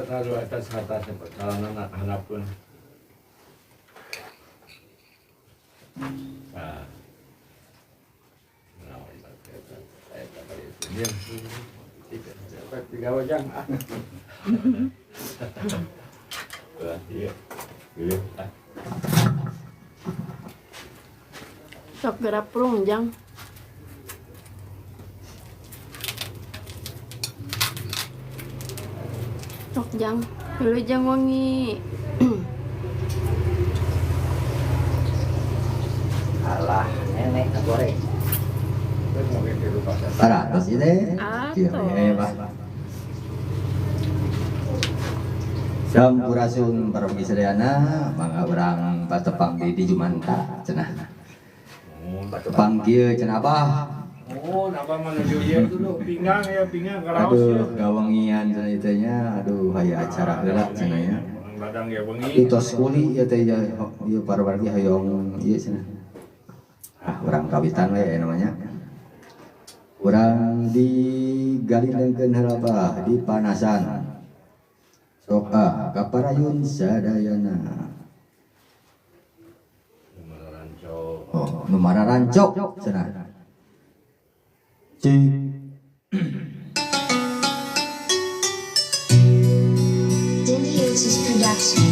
taruh atas kalau anak hanapun. Nah, tiga wajang. Iya, pilih. Sok gerak prung jang. Sok jang, dulu jang wangi. Alah, nenek goreng. Para, terus ini. Atos. Sampurasun para sedayana, mangga urang patepang di Jumanta cenah. Patepang kieu cenah Abah. Oh, napa menuju dia dulu pinggang ya, pinggang karaos ya. Aduh, gawengian cenah ieu teh nya. Aduh, aya acara heula cenah ya. Ladang ya wengi. Itos kuli ieu teh ya, ieu para wargi hayong ieu cenah. Ah, urang kawitan we namanya. Urang digalindengkeun heula Abah di panasan. Sok kaparayun sadayana. Oh, numara rancok cenah. Cik. Denius production.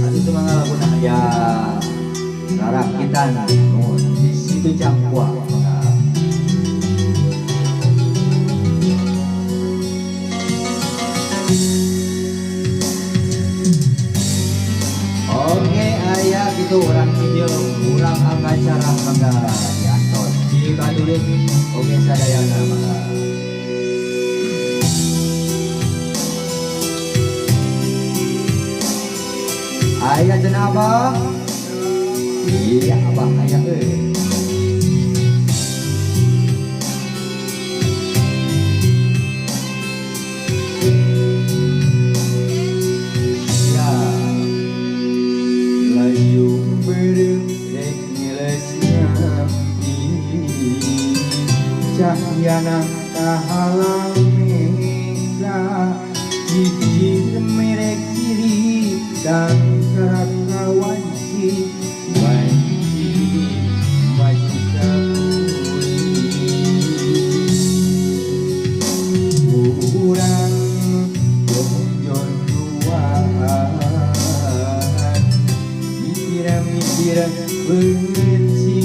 Atuh teu mangalaguna aya rarakitan nuhun di situ Cangkua. Oke, aya gitu orang video, kurang acara mangga diantos. Jika dulu, oke sadayana mangga. Aya cenah Abah. Iya Abah aya euy. Cahyana kahalang mega hiji merek kiri dan kerakawanci wanci baju kaburi urang jongjon duaan mikir benci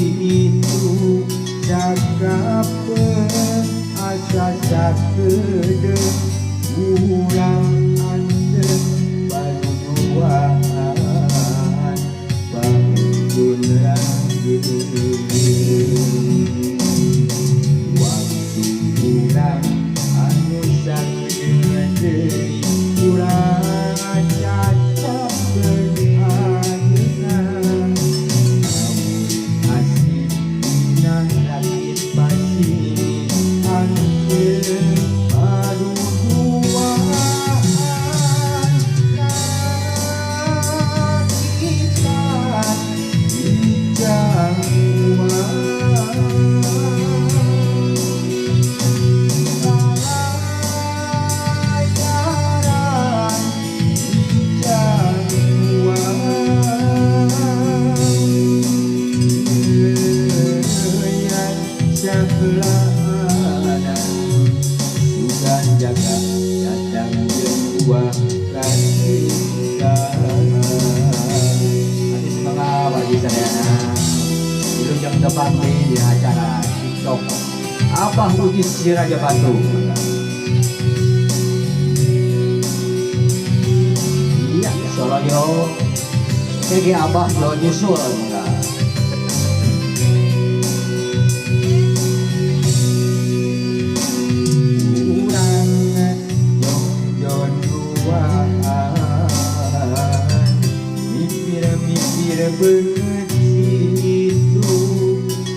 itu cakapeun asa sakedeung urang andeuh baduaan bangun langgeuh waktu urang anu sakedeung deui urang cacapeun ayeuna di acara TikTok Abah Bugis si Raja Batu. Iya, Soloyo kege Abah yo nyusul enggak. Urang jongjon duaan mikir beungeut itu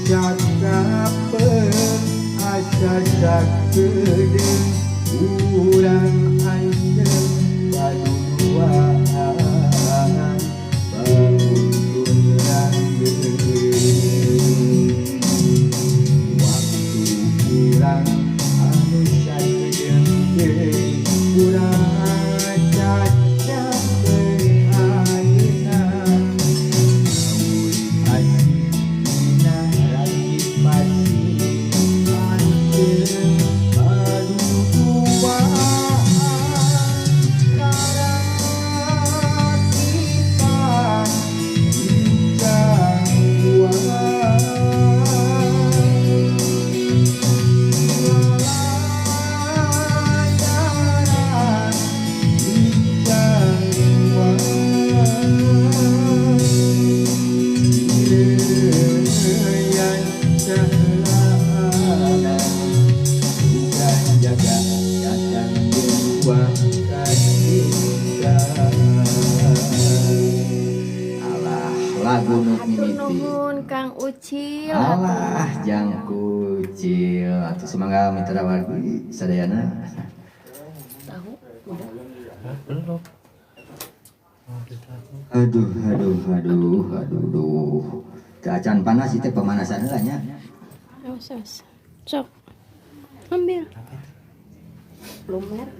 cakapeun asa sakedeung urang andeuh baduaan bangun langgeuh waktu urang anu Mang Ucil. Alah, jang kucil. Atuh semangga mitra wargi sadayana. Tahu udah. Belum. Aduh. Keacan panas itu pemanasan heula nya. Awas. Sok. Ambil. Lumer.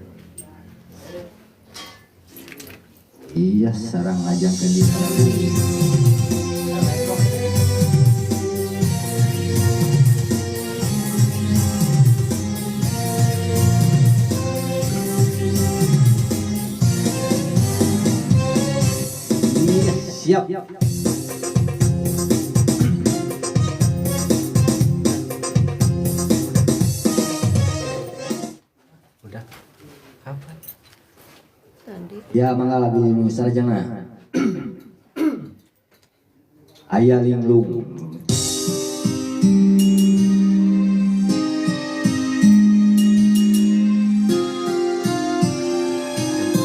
Iya, sarang ajang ke diri. Siap. Udah. Kapan? Tadi. Ya, mangga lagu sarjana. Aya linglung.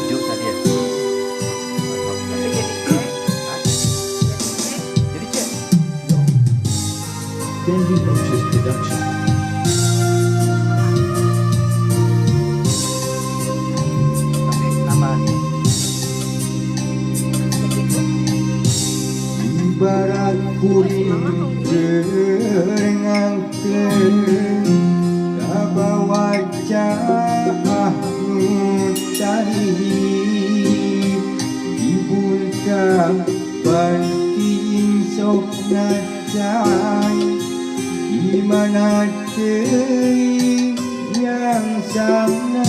Jam 7 tadi ya. Jadi cek. Candy Bunches Production. Tapi nama Ibarat kuring kerengang kabawa wajah tadi dibuntang banting sok najai di mana teuing yang sana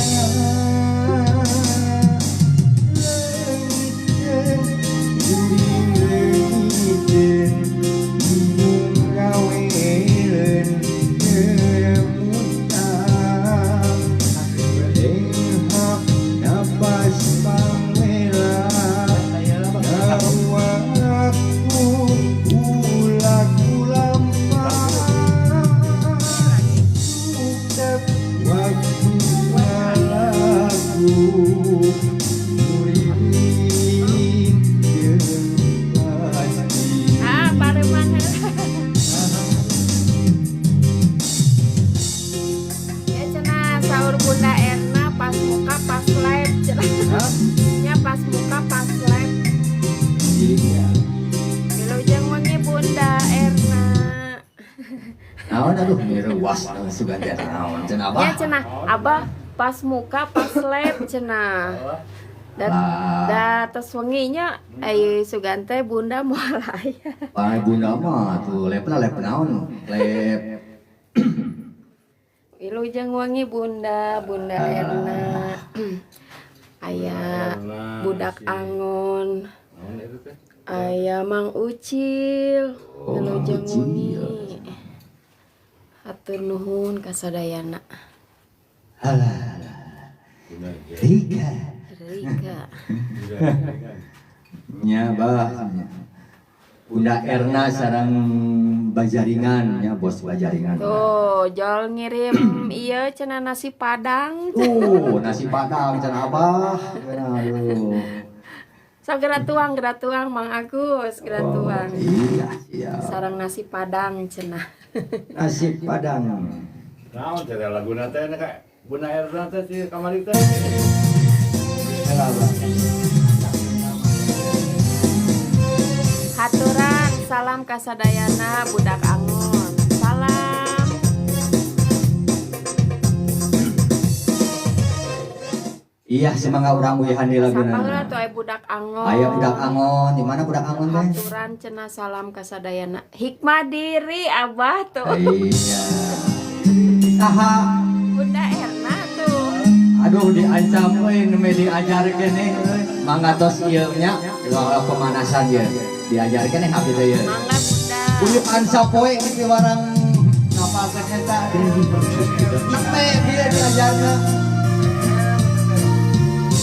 Pareman. Ya cenah sahur Bunda Erna pas muka pas live cenah. Ya pas muka pas live. Iya. Wilujeng wengi Bunda Erna. Naon aduh miruas sugan teh naon cenah Ya Abah. cenah Abah pas muka pas live cenah. Da tes wenginya sugante Bunda moal aya. Pai bunda mah tuh lep naon lep Wilujeng wengi Bunda Erna. Aya budak angon. Aya Mang Ucil. Wilujeng wengi. Hatur nuhun ka sadayana. Rika Rika. nya bah Bunda Erna sarang Bajaringan ya bos Bajaringan. Tuh, jol ngirim iya cenah nasi Padang. Nasi Padang cenah Abah. Aduh. So geura tuang Mang Agus, geura tuang. Iya, siap. Sarang nasi Padang cenah. Nasi Padang. Naon teh laguna teh kayak Bunda Erna teh si kamari teh. Haturan salam kasadayana budak angon. Salam. Iya, semangga urang wihan di laguna. Sapaheula tuh aya budak angon. Aya budak angon, di mana budak angon teh? Haturan cenah salam kasadayana. Hikmah diri Abah tuh. Iya. Saha? Bunda Erna tuh. Aduh diancam euy nu diajarkeun euy. Mangga tos ieu nya pemanasan ye. Diajarkeun abdi teh ye. Mangga Bunda. Uyukan sapoe iki warang ngapalkeun eta. Sampai dia diajarkeun.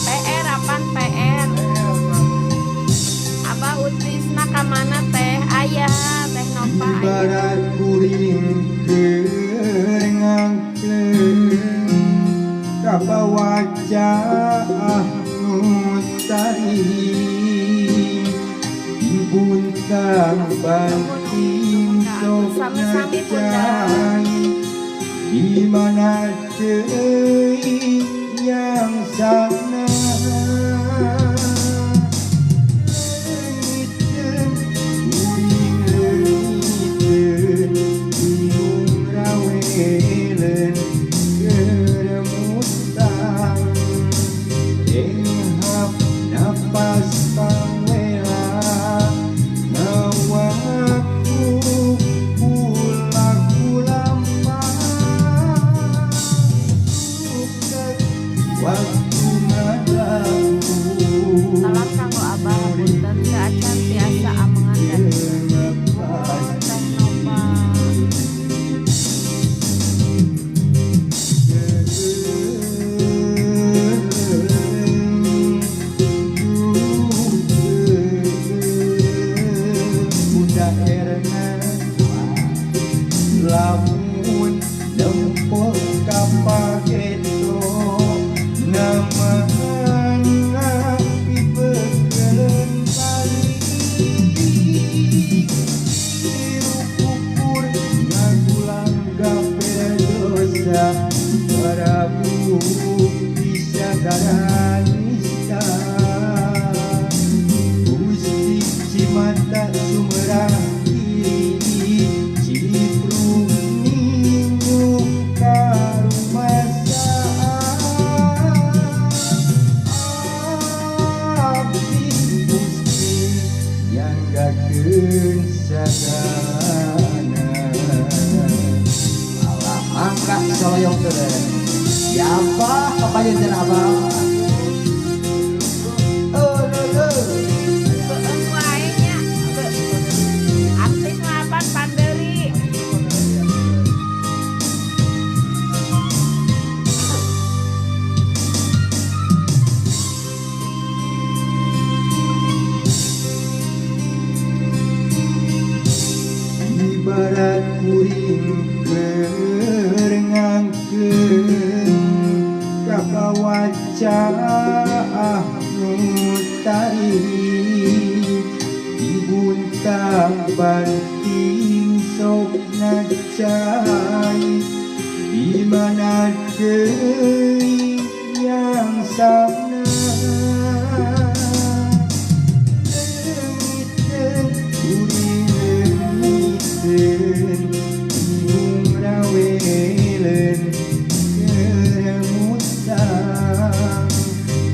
PR apaan PR? Abah Utrisna ka mana teh? Aya teh Nova aya. Ibarat kuring kerengang kapa wajah tari dibuntang banting sami-sami Bunda. Di mana teuing yang sana leungiteun uring leungiteun bingung raweleun keremutan rehab napas pawela ngawaku waktu ngadaku Salam kanggo abah punten teu acan tiasa amengan dan Teh Nova. Bunda Erna lamun nempel kapageto nama ngapi begelen balik tiru kukur ngagulang gapera dosa Prabu bisa garanista Gusti Cimata Sumerang Kiri Ciprung Ninju Karumasa Abdi Gusti yang gakeun sadana alah mangga soloyong teureun siapa kapayeun cenah abah Beun wae nya. Artis ngapan Panderi. ibarat kuring keur ngangkeun kabawaca nu tari dibuntang banting sok nacai di mana teuing yang sabna leungiteun uring bingung raweleun keremutan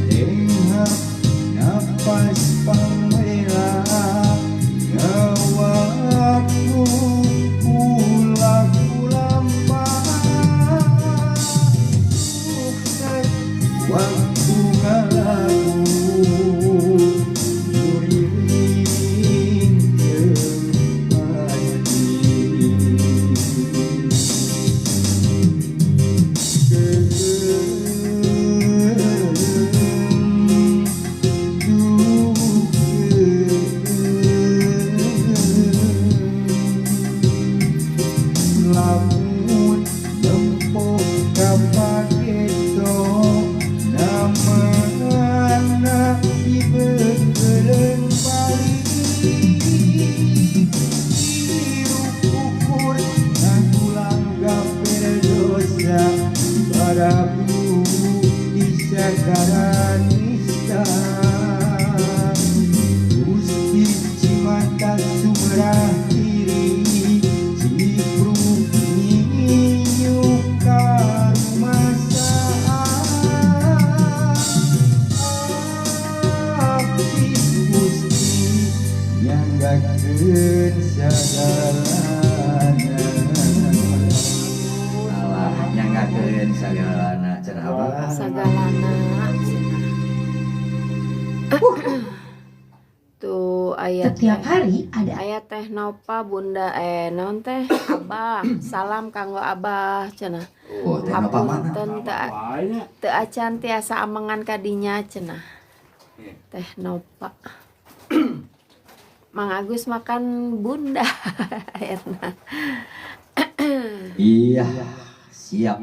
rehab napas pawela ngawaku ulaku lampah sukses waktu ngalaku muring jeung pati lamun nempo kapageto nama anak dibegelen balik tiru kukur ngagulang gapera dosa Prabu bisa garanista Gusti Cimata Sumerang Kiri Ciprung Ninju Karumasa Abdi Gusti yang gakeun sagalana alah nyanggakeun sagalana cenah abah Sagalana. Tuh ayat Setiap hari ada ayat Teh Nova Bunda non teh Abah salam kanggo Abah cenah. oh teh apa mana Hapunten Banyak. teu acan tiasa amengan kadinya cenah. Teh Nova. Mang Agus makan Bunda. Ayeuna. iya siap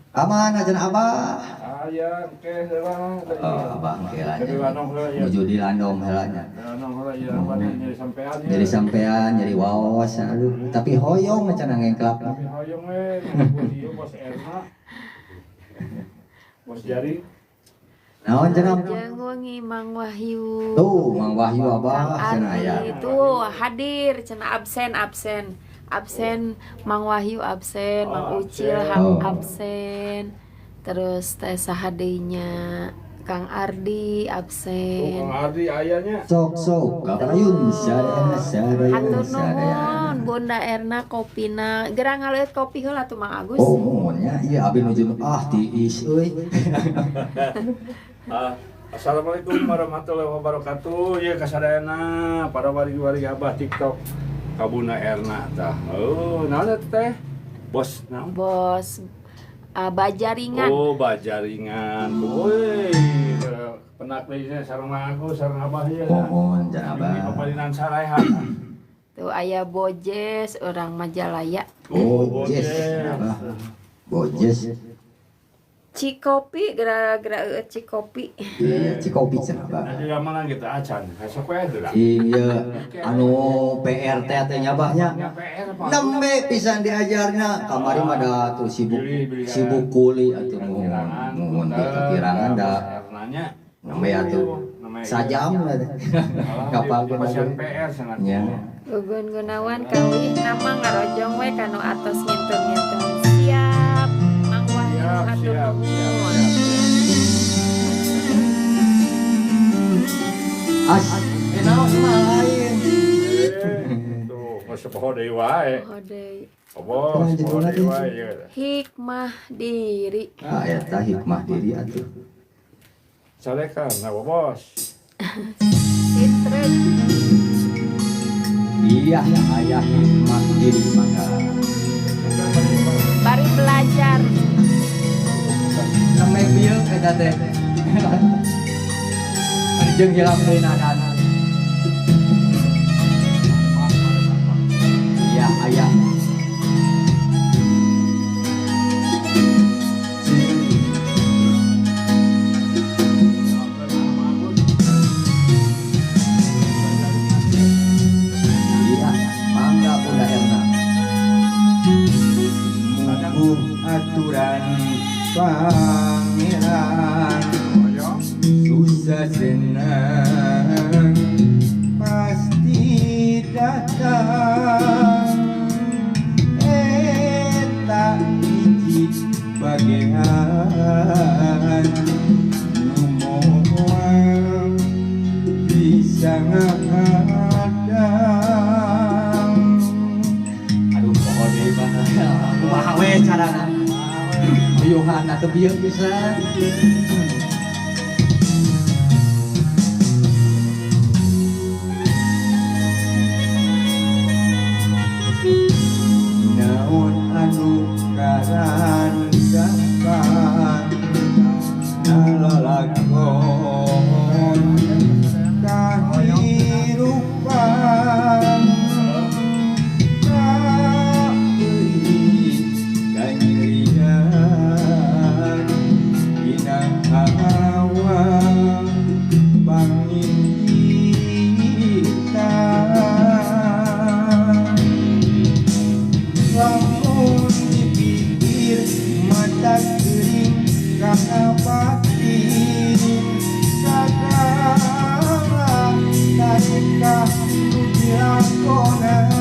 Aman aja abah. Aya ke heula. Abah Jadi kelanya. lanong heula ya. Menuju di landong helanya. Lanong heula ya jadi sampean. Jadi sampean jadi waos aduh. Tapi hoyong cenah ngengklap. Tapi hoyong we, ieu bos Erna. Bos Jari. Naon cenah? Jeung wengi Mang Wahyu. Tuh, Mang Wahyu abah Kang cenah aya. Ardi itu hadir cenah absen Mang Wahyu absen, Mang Ucil absen. Terus teh sahadeinya Kang Ardi absen. Kang Ardi ayanya. Sok kapayun sadaya. Hatur nuhun Bunda Erna kopina. Gerang ngaleut kopi heula tuh Mang Agus. Oh, mohonnya iya abi nuju tiis euy. Assalamualaikum warahmatullahi wabarakatuh. Ya kasadayana para wargi-wargi abah TikTok Kabuna Erna tah. Oh, naon teh? Bos naon? Bos Bajaringan. Oh, Bajaringan. Woi, penaklinya sareng aku sareng abah ya. Mohon jan Ini abah. pepalinan sarehat. Tuh aya Bojes orang Majalaya. Bojes. Abah. Bojes. Cikopi gara-gara Cikopi. Iya, Cikopi cenah abah. Jadi mana kita acan, besok we heula. Iya, anu PRT teh nyabahnya. Nembe pisan diajarna. Kamari mah da tuh sibuk kuli atuh muhun teh kekirangan da. Ernanya. Nembe atuh sajam lah teh. Kapal pasien PR sangat. nya. Gugun Gunawan kawih nama ngarojong we kanu atos ngintun-ngintun. Siap, Mang Wahyu hatur nuhun. Naon mah lain. Tuh, masuk poho deui wae. Hodei. Bos, poho deui wae ya. Hikmah diri. Ah, eta hikmah diri atuh. Salekan, nah bos. Sitret. Iya, ayah hikmah diri maka. Bari belajar. Nembe bieu eta teh. Jeung hilang deui nadan. Iya, ayah. Iya, mangga Bunda Erna. Mumpung aturan pangeran susah senang pasti datang. Eta hiji bagean numoan bisa ngadang. Aduh, pohon deui mah. Kumaha we carana? Ayuhan atuh bieu pisan. Naon anu karandakan nalalakon kahirupan kaeuih kanyerian dina hawa panginditan. Lamun dipikir mata geuring kana batin sagala taeka nu dilakonan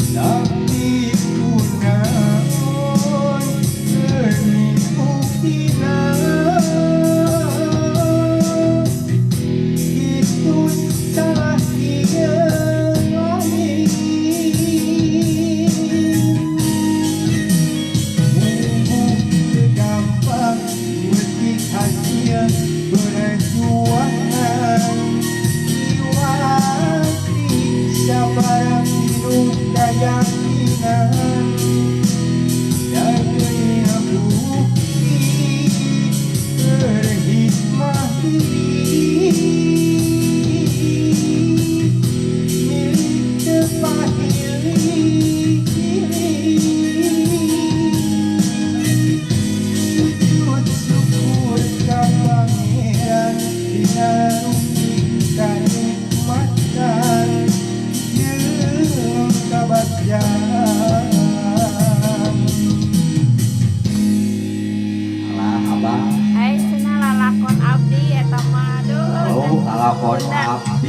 tapi kunaon geuni buktina kitu salah ieu langit. Gampang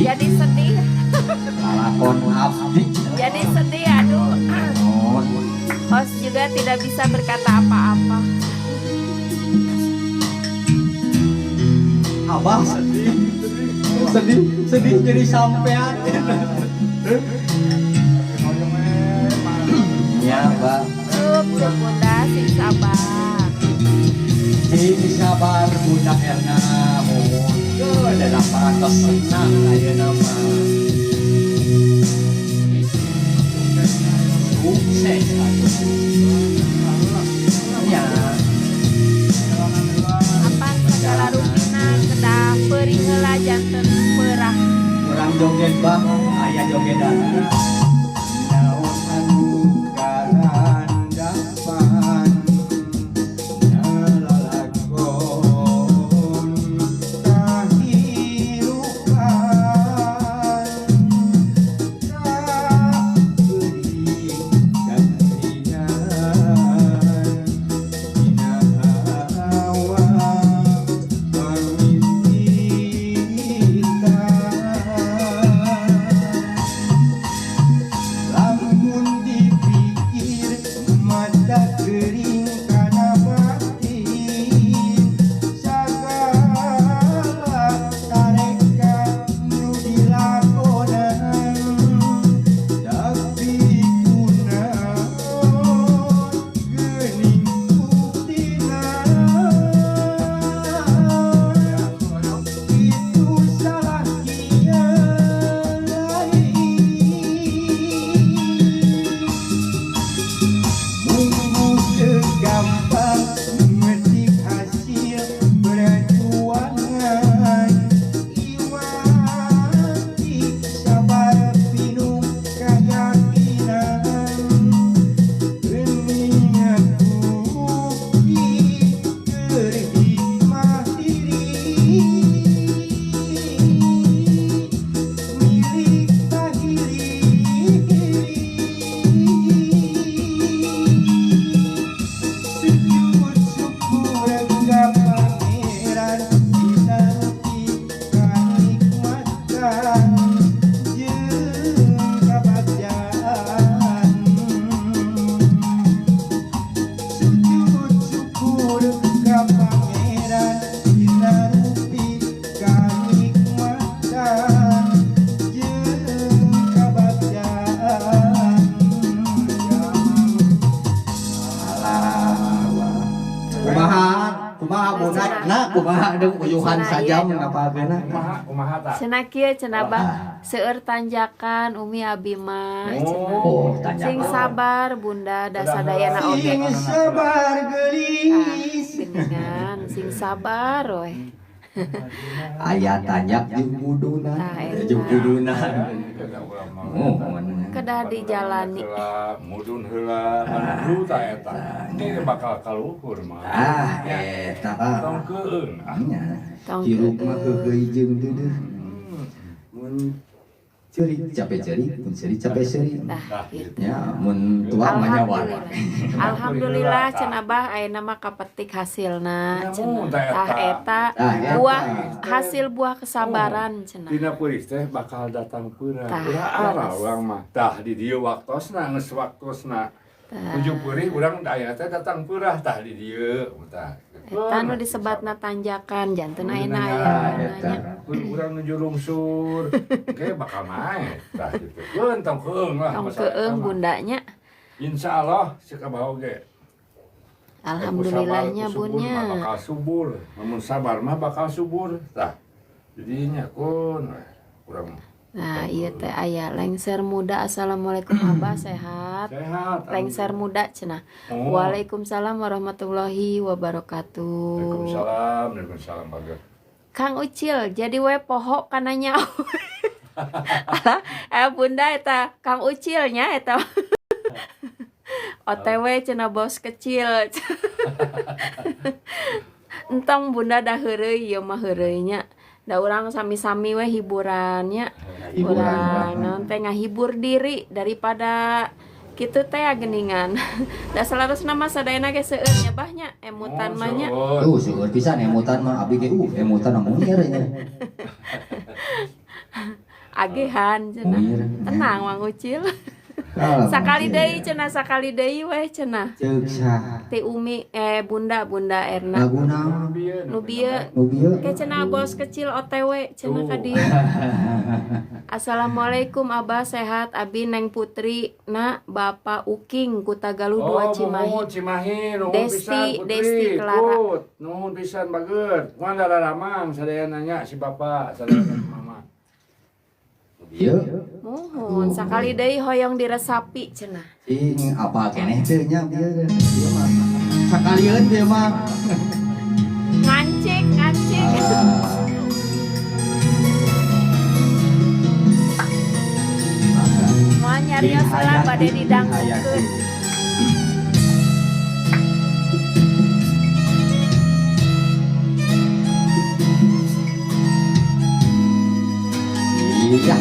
jadi sedih. lalakon abdi. Jadi sedih, aduh. Oh, Host juga tidak bisa berkata apa-apa. Abah sedih jadi sampean. Ya, Mbak. Cukup bunda sing sabar. Sing sabar Bunda Erna mohon. Dalam parantos senang aya nama. Sukses atuh. Ya, Apa segala rupina kedah perih heula janten perah. kurang joget Bang, aya jogedan. Naon anu karandapan lalakon kahirupan kabeuing kangringan dinahawa pamitika lamun dipikir mata kering kana batin sagala tareka nu dilakonan tapi kunaon geuning buktina itu salah kieu Munggu gampang metik hasil perjuangan Iwati sabar pinuh keyakinan Geningan bukti kerhikmah diri milik Sujud syukur ka pangeran dinarupi kanikmatan jeung kabagyan Sujud syukur ka pangeran dinarupi kanikmatan jeung kabagyan kumaha bonak na kumaha deung uyuhan saja mengapakeuna Kumaha ta? Cenah kieu cenah Bah seueur tanjakan Umi abi mah. oh Sing tanya sabar bunda da sadayana oge. sing sabar geulis Geningan sing sabar we. aya tanyak jeung buduna Tah, eta. jeung buduna oh Kedah dijalani. Mudun heula anu ta eta. Ini bakal kaluhur mah. eta Tong keun. nya Tong hirup mah keun. keukeuy jeung deudeuh mun ceurik capek ceurik mun ceurik capek ceurik Tah gitu. ya mun tua mah nyawa Alhamdulillah cenah Bah ayeuna mah kapetik hasilna Namun, cenah. tah Tah eta eta. buah hasil buah kesabaran cenah. Dina peuris teh bakal datang peurah. Tah, Peurah leres. urang mah. Tah di dieu waktosna geus waktosna. Tah. Tujuh peuris urang aya teh datang peurah tah di dieu tah. Eta nu disebatna tanjakan janten ayeuna aya eta. nanya. Urang nuju lungsur. Ge bakal naik tah gitu. Keun tong keung lah. Tong masalah eta keung mah. bundanya. Insyaallah sikabaho ge. Alhamdulillahnya Ku sabar, ku subur bunnya. mah bakal subur. Namun sabar mah bakal subur tah. Jadinya kun urang Nah, ieu teh aya lengser muda. Assalamualaikum Abah sehat. sehat. Lengser muda cenah. Oh. Waalaikumsalam warahmatullahi wabarakatuh. Waalaikumsalam, waalaikumsalam bagus. Kang Ucil, jadi we poho kana nyawa. Bunda eta Kang Ucilnya eta. OTW cenah bos kecil. Entong bunda dah heureuy ieu mah heureuy nya. Da urang sami-sami we hiburannya. Urang naon teh ngahibur diri daripada kitu teh geningan. Da salarosna mah sadayana ge seueur nya bahnya emutan mah nya. Seueur pisan emutan mah abdi ge emutan mah munir nya. agehan cenah. Oh, iya. Tenang Mang Ucil. Kalau Sakali masih deui cenah, sakali deui weh cenah. ceuk saha Teh Umi Bunda Erna. lagu naon Nu bieu nu bieu ke cenah bos kecil OTW cenah ka dieu. Assalamualaikum Abah sehat, Abi Neng Putri, Nak Bapak Uking ku Tagaluh 2 Cimahi. Cimahi, nuhun Desti- pisan, Desti Putri. Clara. Put, nuhun pisan bageut. Kumaha Ramang, sadaya nanya si Bapak, sadaya Mama. bieu Mohon sakali deui hoyong diresapi cenah. ing apa keneh teh nya bieu mah sakalian dia mah Ngancik. Mau nyarios heula bade didangkeun. iya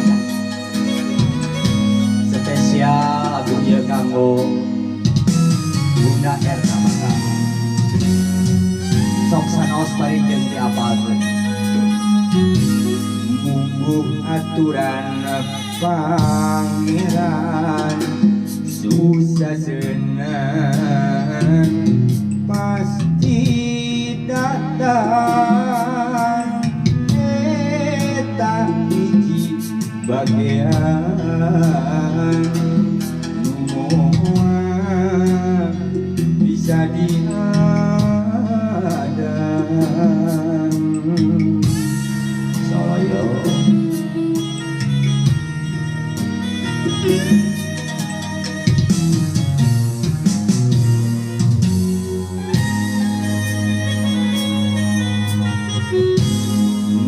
spesial lagu ieu kanggo Bunda Erna mangga sok sanaos bari jeung diapalkeun mungguh aturan pangeran susah senang pasti datang eta hiji bagian nu moal bisa diadang Soloyo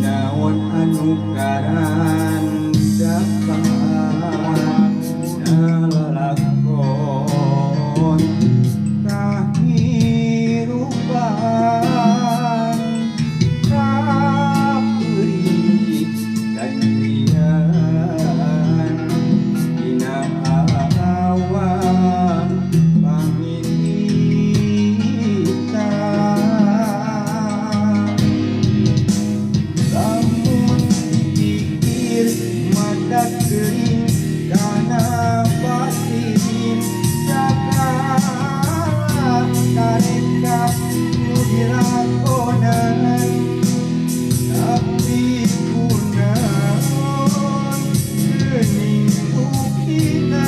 naon anu karandakan nalakon kahirupan kapeurik dan rian dina awan pangiritan lamun pikir mata kering kana batin sakala kareka nu dilakonan tapi kunaon geuning buktina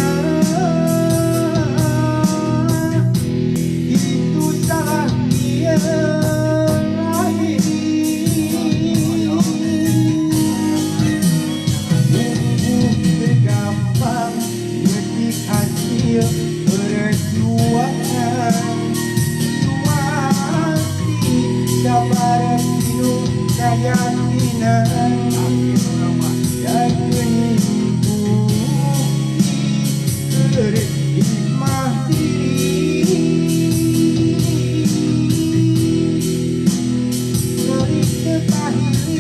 itu salah dia lahir gampang ngetik hasil perjuangan suati sabar pilu keyakinan dan menimbulkan hikmah diri dari ketahiran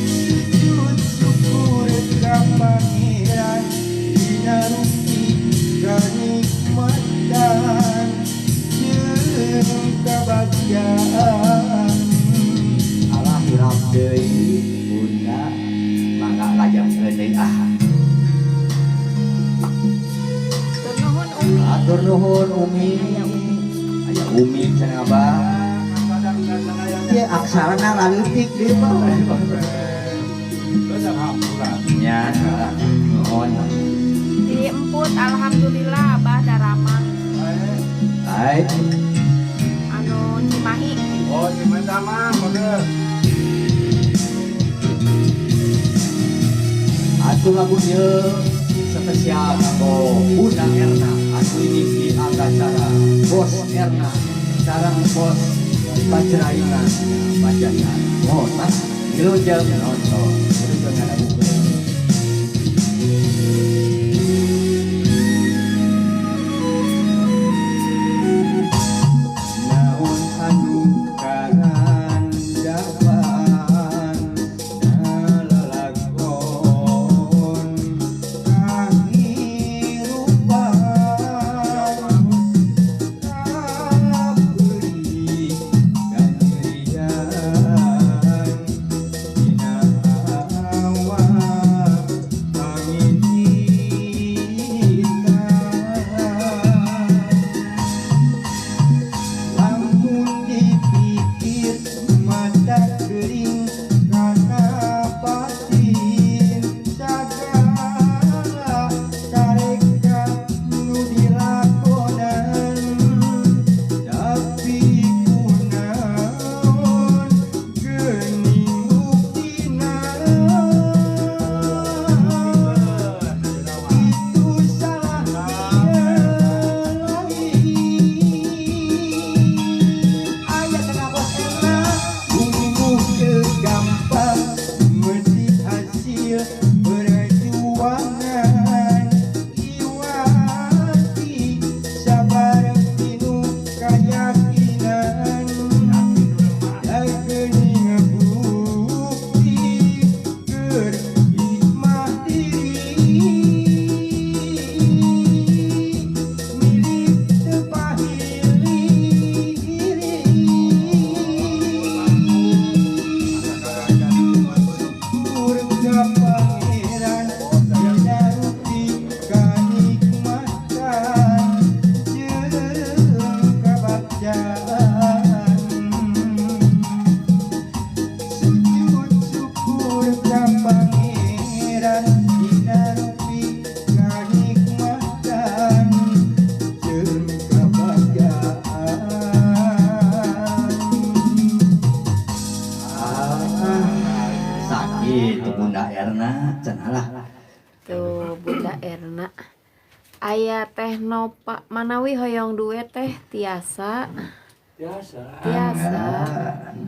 sujud syukur ka pangeran dina rupi kanikmatan jeung kabahagiaan Allah hirap deui Bunda mangga lajangkeun deui Nuhun Umi. atur nuhun Umi aya Umi cenah Abah ieu aksarana leutik deui mah nya nuhun Di emput alhamdulillah Abah Daramang baik anu Cimahi. Oh, Cimahi mah bageut. atuh lagu ieu spesial kanggo Bunda Erna atuh ini di acara Bos Erna sareng Bos Bajraingan Bajana mohon mas dilujeng nonton dilujeng lagu naon anu karandapan nalakon kahirupan kapeurik dan rian aya teh Nova manawi hoyong duet teh tiasa Biasa.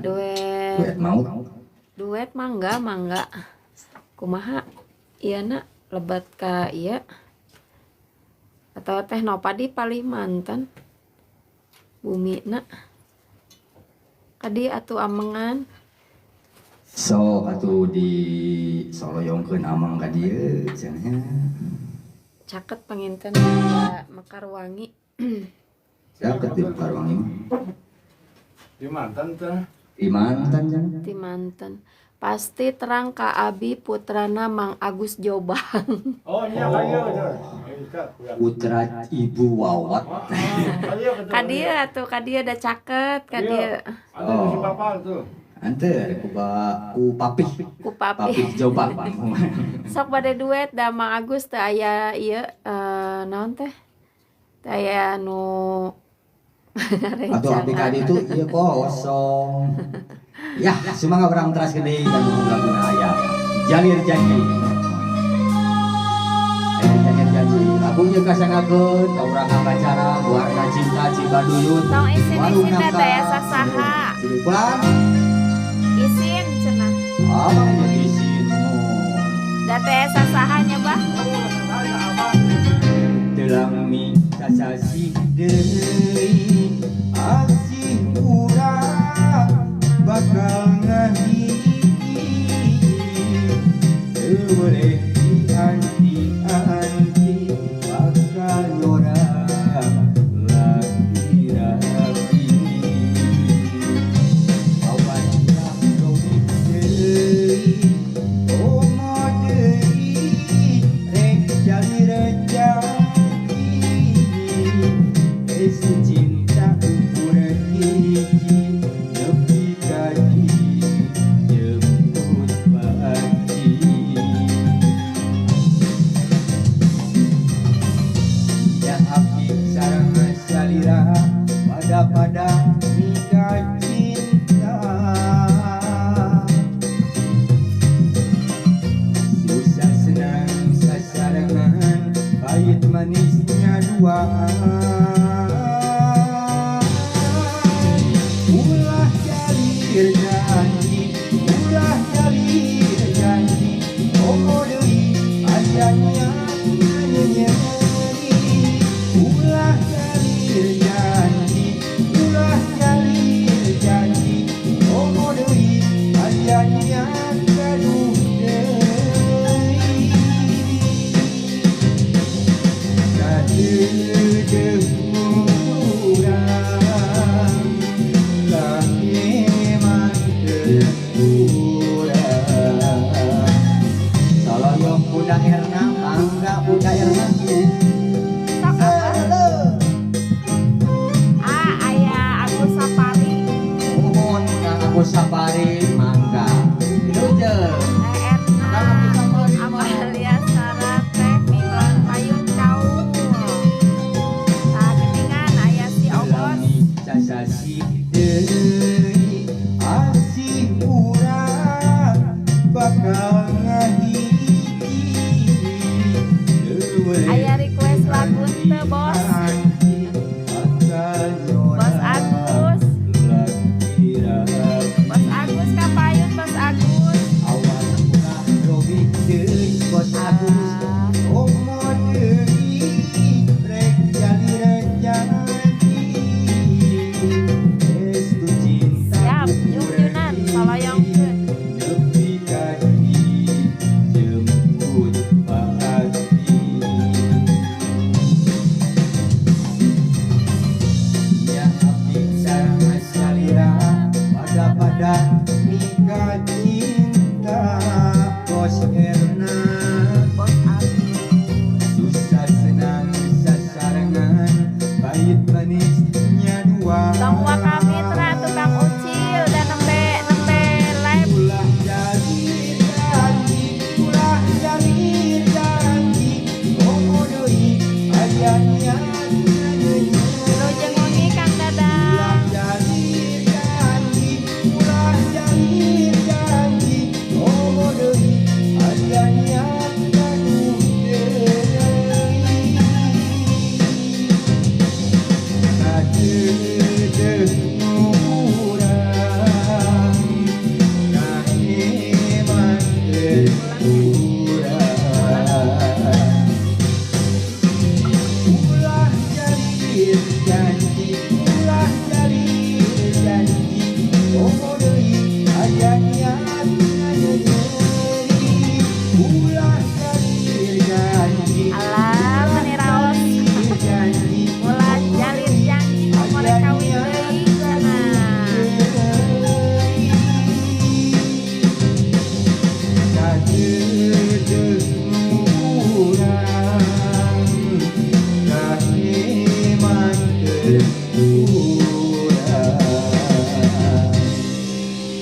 duet Mau. duet mangga kumaha iya nak lebat ka iya atau teh Nova di palih mantan bumi nak kadi atuh amengan So atuh di soloyongkeun amang ka dieu cenah. caket panginten ka Mekarwangi Siapa di Karwangi mah? Di mantan teh. Di mantan cenah. ti mantan pasti terang ka Abi putrana Mang Agus Jobang. Oh, iya kayu teh. Putra Ibu Wawat. Kadia atuh kadia da caket kadia Ada si Bapak tuh. Ante ku papih. ku papi. Papih Jobang. Sok bade duet da Mang Agus teh aya ieu naon teh? Teh aya nu Atau abdi kadi itu ieu kosong. Ya, semangat orang teras gede dan lagu aya. Jalir janji. Jalir janji. Lagunya kasangakeun ka urang acara warna cinta Cibaduyut. Tong isin da teh sasaha. Cilepan. Isin cenah. Apa yang isin? Da teh sasaha nya bah. Telang minta sasih deui asih urang bakal ngahiji teu boleh dianti-anti bakal orang lagi-lagi awan yang robik deui omo deui rek jalur Esu cinta ukuran hiji nepi kadi jemput pagi Ya abdi sareng salira pada mika cinta Susah senang sasarangan pahit manisnya duaan Ulah jalir janji Omo deui ajanya nyenyeri Ulah jalir janji Omo deui ajanya gaduh deui Kadeudeung urang kaheman urang Saloyong Bunda Erna mangga Bunda Erna Aya Agus Sapari. mohon Kang Agus Sapari mangga Lujer Erna Amalia Sarah teh Milan Payung Caung. Sageningan aya si Obos. Sasih deui asih urang bakal ngahiji Aya request lagu teu Bos. Bos Agus. Bos Agus kapayun Bos Agus. Awan ulah robik deui Bos Agus omo deui rek jalir janji Estu cinta Siap, Jung-Junan, saloyongkeun. nepi kadi jemput pagi Ya abdi sareng salira pada mika cinta Bos Erna Bos Agus. susah senang sasarangan pahit manisnya dua Tong Wakami Tra tukang ucil dan nembe live. ulah jalir janji omo deui ajanya nyenyeri Lujeng wengi Kang Dadang. ulah jalir janji omo deui ajanya gaduh deui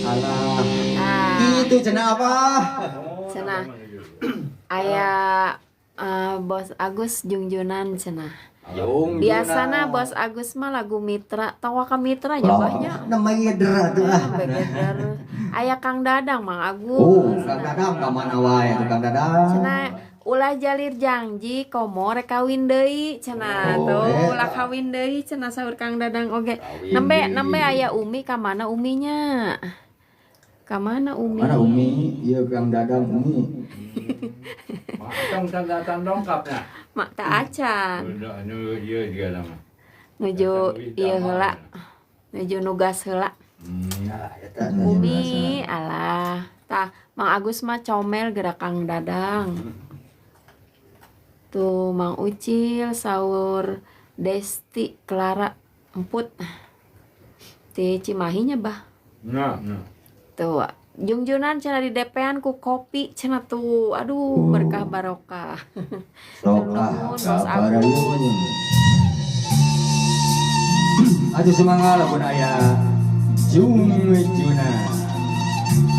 Alah, Ah, itu cenah apa? cenah aya Bos Agus Jungjunan cenah. Yung Biasana Bos Agus mah lagu Mitra, tawa ka Mitra nya banyak. Namanya Dera tuh ah. Bener. Aya Kang Dadang Mang Agus. Oh, Kang Dadang ka mana wae tuh Kang Dadang? Cenah ulah jalir janji komo rek kawin deui cenah tuh ulah kawin deui cenah saur Kang Dadang oge. Nembe aya Umi ka mana Uminya? Ka mana Umi? Mana Umi? Iya Kang Dadang Umi. Matang tanda dongkapnya. Mak tak acan. Udah nu ieu dia nama. Nuju ieu heula. Nuju nugas heula. Nah, eta Umi alah. Tah Mang Agus mah comel gerak Kang Dadang. Tuh Mang Ucil saur Desti Clara emput. Ti Cimahinya bah. Nah. Tuh Jungjunan cenah di DP-an ku kopi cenah tuh. Aduh berkah barokah. sok Nuhun, ah, Bos kabar Agus. yun. Aduh semangat lamun aya Jungjuna.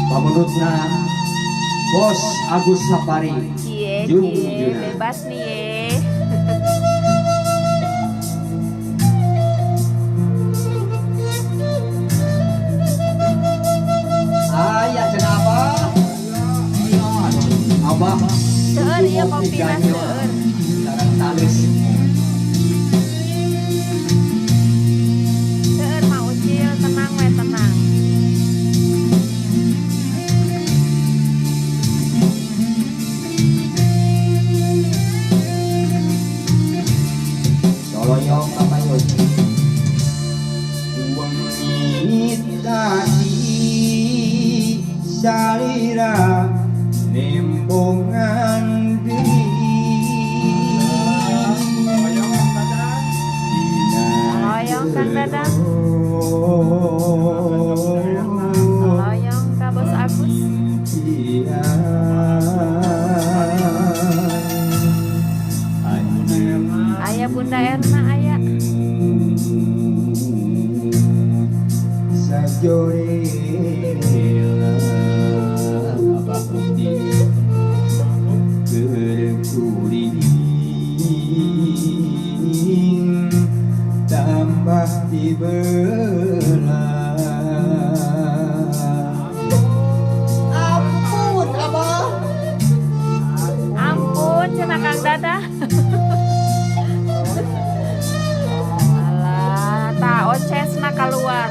Pamunutna Bos Agus Sapari. Cie, Jungjunan. bebas nih ye. Aya cenah apa? Abah. Seueur ieu kopina Ganyo. seueur. Sareng tales. Seueur Mang Ucil tenang we tenang. Soloyong kapayun. Wengi tadi salira nembongan diri. Soloyong Kang Dadang. Soloyong ka Bos Agus. Aya Bunda Erna aya. tambah dibelah. Ampun abah. Ampun cenah Kang Dadang. Alah, tak ocesna keluar.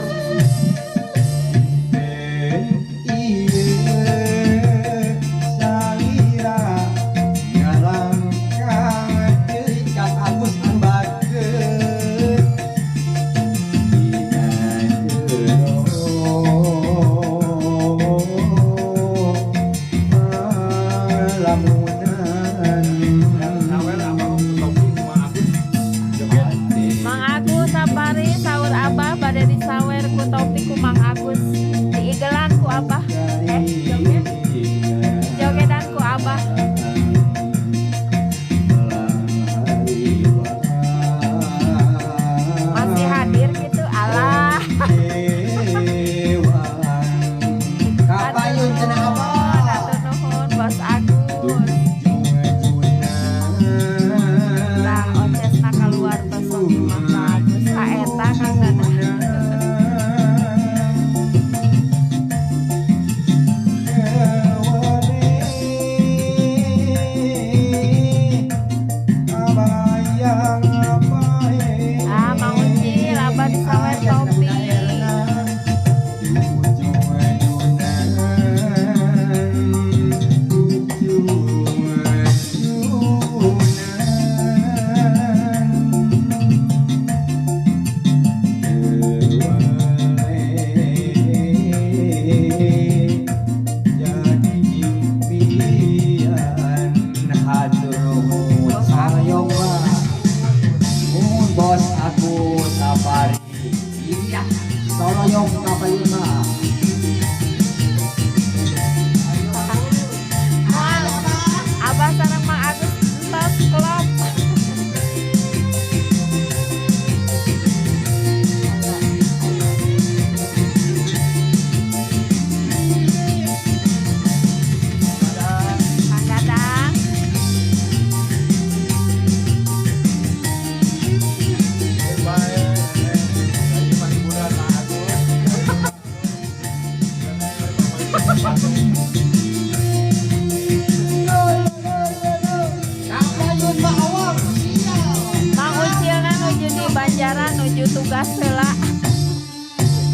nuju tugas heula.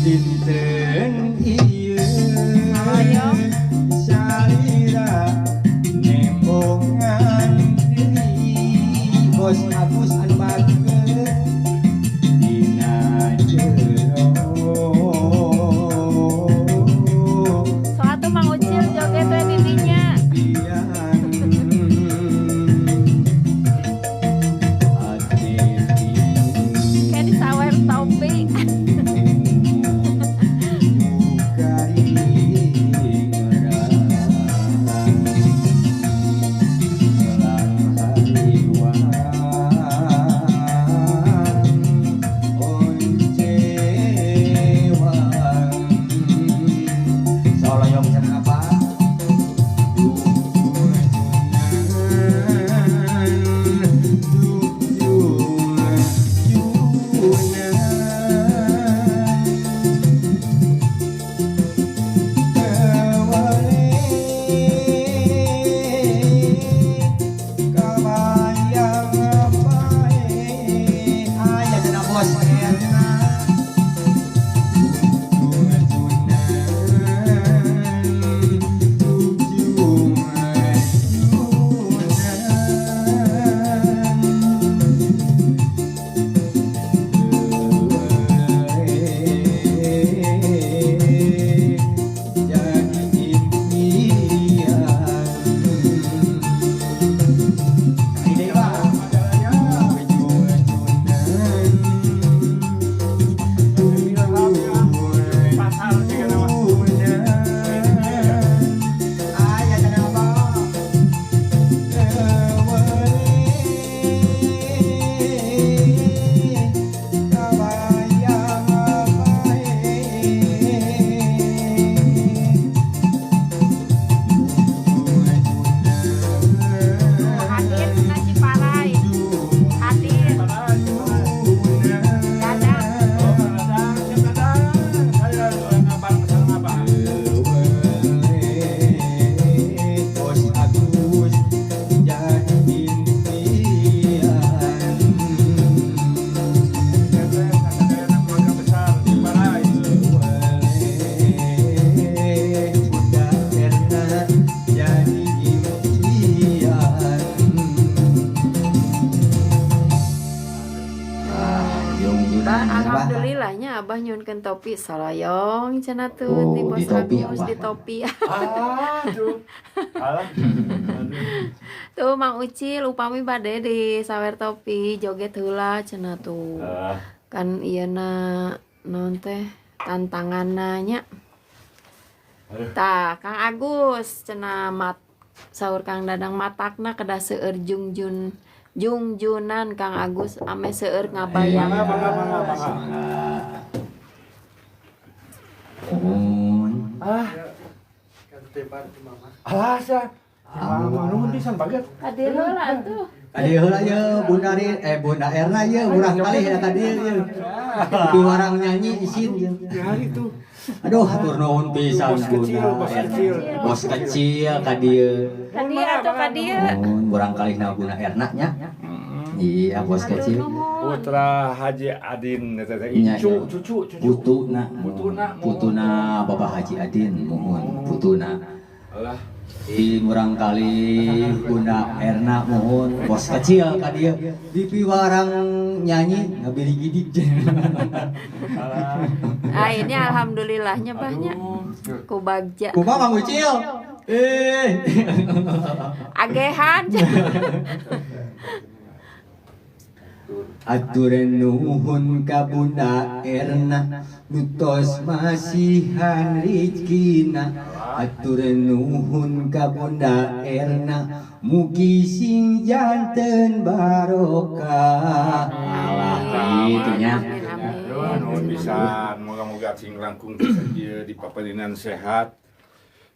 Dinten ieu Ayo. salira nembongan deui Bos Agus anu bageut dina jero. Soal tuh Mang Ucil joget we didinya. Kayak di sawer topi. Hadir na Ciparai. Hadir. Bos Agus jadi impian. Budak Erna jadi impian. Bah, alhamdulillahnya Abah nyunkeun topi saloyong cenah tuh di Bos di topi Agus apa? di topi. Aduh. Alah. Tuh Mang Ucil upami bade di sawer topi joget heula cenah tuh. Kan ieuna naon teh tantanganna nya. Tah Kang Agus cenah saur Kang Dadang matakna kedah seueur jungjunan Kang Agus ame seueur ngabayang. Bangga. Alah sa. Nuhun pisan baget. Hadir heula tuh. Tadi heula ye Bunda Erna ye urang kali eta dieu ye. Di warang nyanyi isin ye. Ya itu. Aduh hatur nuhun pisan Bos kecil, Bunda. bos kecil. Bos kecil ka dieu. Ka dieu atuh ka dieu. Nuhun urang kali na Bunda Erna nya. Iya bos kecil. Putra Haji Adin eta teh Iya, cucu iya. cucu. Putuna Bapak Haji Adin mohon putuna. Alah. Urang kali Bunda Erna mohon bos kecil ka dieu di piwarang nyanyi ngabiri gidik. Ah ini alhamdulillahnya bahnya ku bagja. Kumaha Mang Ucil? Agehan. Aturan nuhun ka Bunda Erna nutos masihan rizkina. Aturan nuhun ka Bunda Erna mugi sing janten barokah. Alah gitu nya. Nuhun pisan, moga-moga sing langkung saja di paparinan sehat.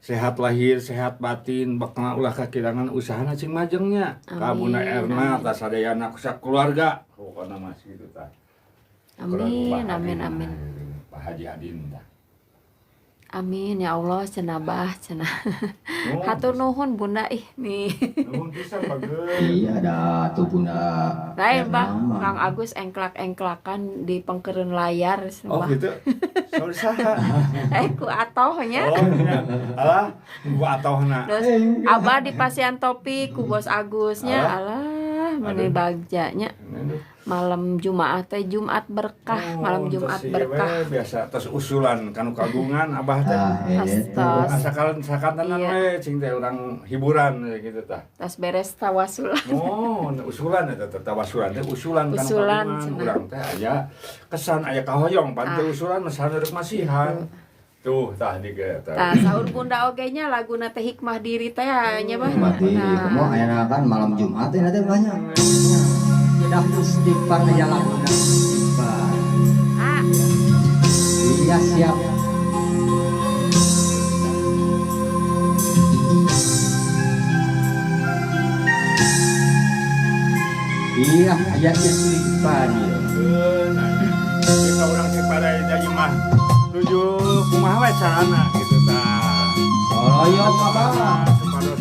Sehat lahir, sehat batin, bakal ulah kakirangan usahana cing majengnya. Ka Bunda Erna tas sadayana keluarga. Pokona masih itu tah. Amin amin amin. Pak Haji Adin tah. Amin ya Allah cenah bah cenah. Oh, Hatur nuhun Bunda nih. nuhun pisan bageus. Iya dah tuh Bunda. Lain Ya, Bang, nama. Kang Agus engklak-engklakan di pengkeureun layar Oh Bah. gitu. Saur saha? Ku atohnya. Oh, nya. Alah, gua atohna. Terus Abah di pasian topi ku Bos Agusnya. Alah, maneh bagjanya. Malam Jumat teh Jumat berkah, malam Jumat terus ieu berkah. we biasa tos usulan kanu kagungan Abah teh. Ah, Astos. Asalkan sakantenan Iya. we cing teh urang hiburan gitu tah. Tas beres tawasulan. Oh, usulan eta teh tawasulan teh usulan kanu Usulan, kagungan cenah. urang teh aya kesan aya kahoyong pan teh usulan mah saneureup masihan. Tuh tah di ge tah. Tah saur Bunda oge nya laguna teh hikmah diri teh nya Bah. Mati, kamu ayana kan malam Jumat ini nanti banyak. Sudah istighfar aja lakukan istighfar. Ah, Iya siap. Iya, aja istighfar ya. Kita urang si pada jadi mah nuju kumaha we carana gitu tah. Soloyong apa? Kepados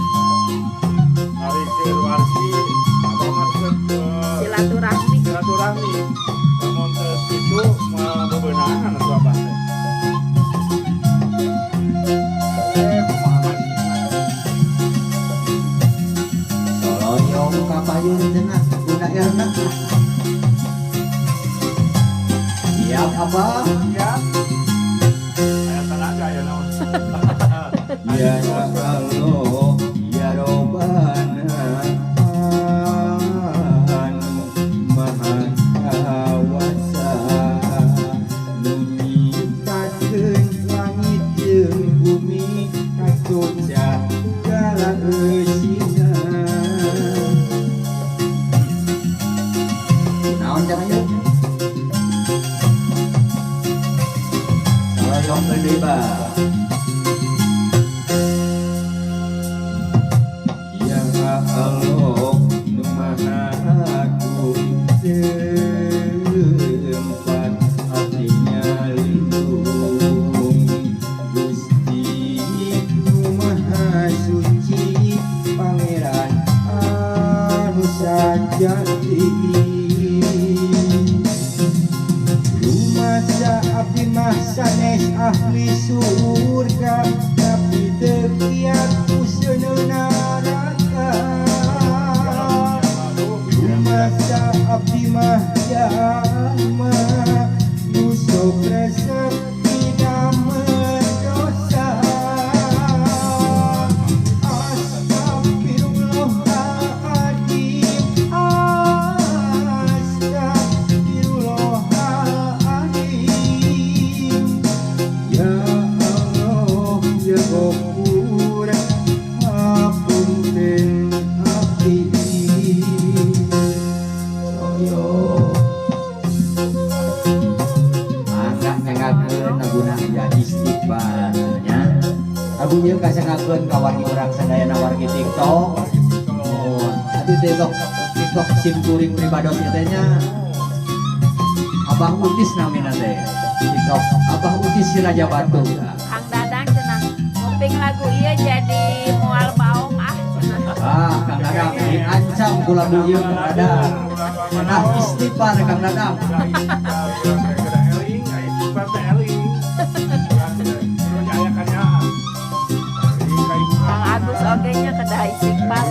hari keluargi apa maksud silaturahmi. silaturahmi. Namun teu kitu mah bebeunangan atuh Abah teh. Kumaha mah Soloyong kapayun cenah guna erna. Siap apa? ya. Aya tenaga ya naon. Ya Allah, ya Rabbana, anu maha kawasa, nu nyiptakeun langit jeung bumi, kasoca segala eusina. Naon jangan yuk? Soloyong gede ba? Ya Allah, nu maha agung tempat hatinya lindung, Gusti nu maha suci, Pangeran anu sajati. Rumasa abdi mah sanes ahli surga, tapi teu kiat useun neraka. Rumasa abdi mah jalma nu sok resep tidak mendosa. Astagfirullahaladzim, astagfirullahaladzim. Ya Allah, ya Ghafur, hapunten abdi. Soyo mangga nyangakeun laguna ya istighfar nya. Lagu ieu kasangakeun ka wargi urang sadayana wargi TikTok. Oh, atuh TikTok sim kuring pribados ieu teh nya. Abah Utis namina teh. TikTok Abah Utis si Raja Batu. Kang Dadang cenah. Nguping lagu ieu jadi moal baong cenah. Ah, Kang Dadang diancam ku lagu ieu Kang Dadang. Nah, istighfar Kang Dadang. Kang Agus oge nya kedah istighfar.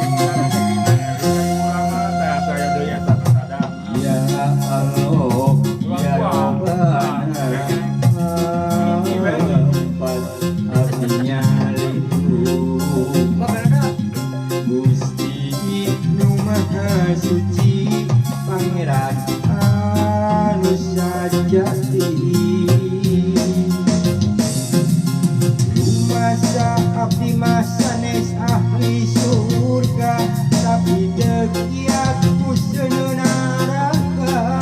Ya Allah, ya Rabbana, empat hatinya lindung, Gusti nu maha suci, Pangeran anu sajati. Rumasa abdi mah sanes ahli surga, tapi teu kiat useun neraka.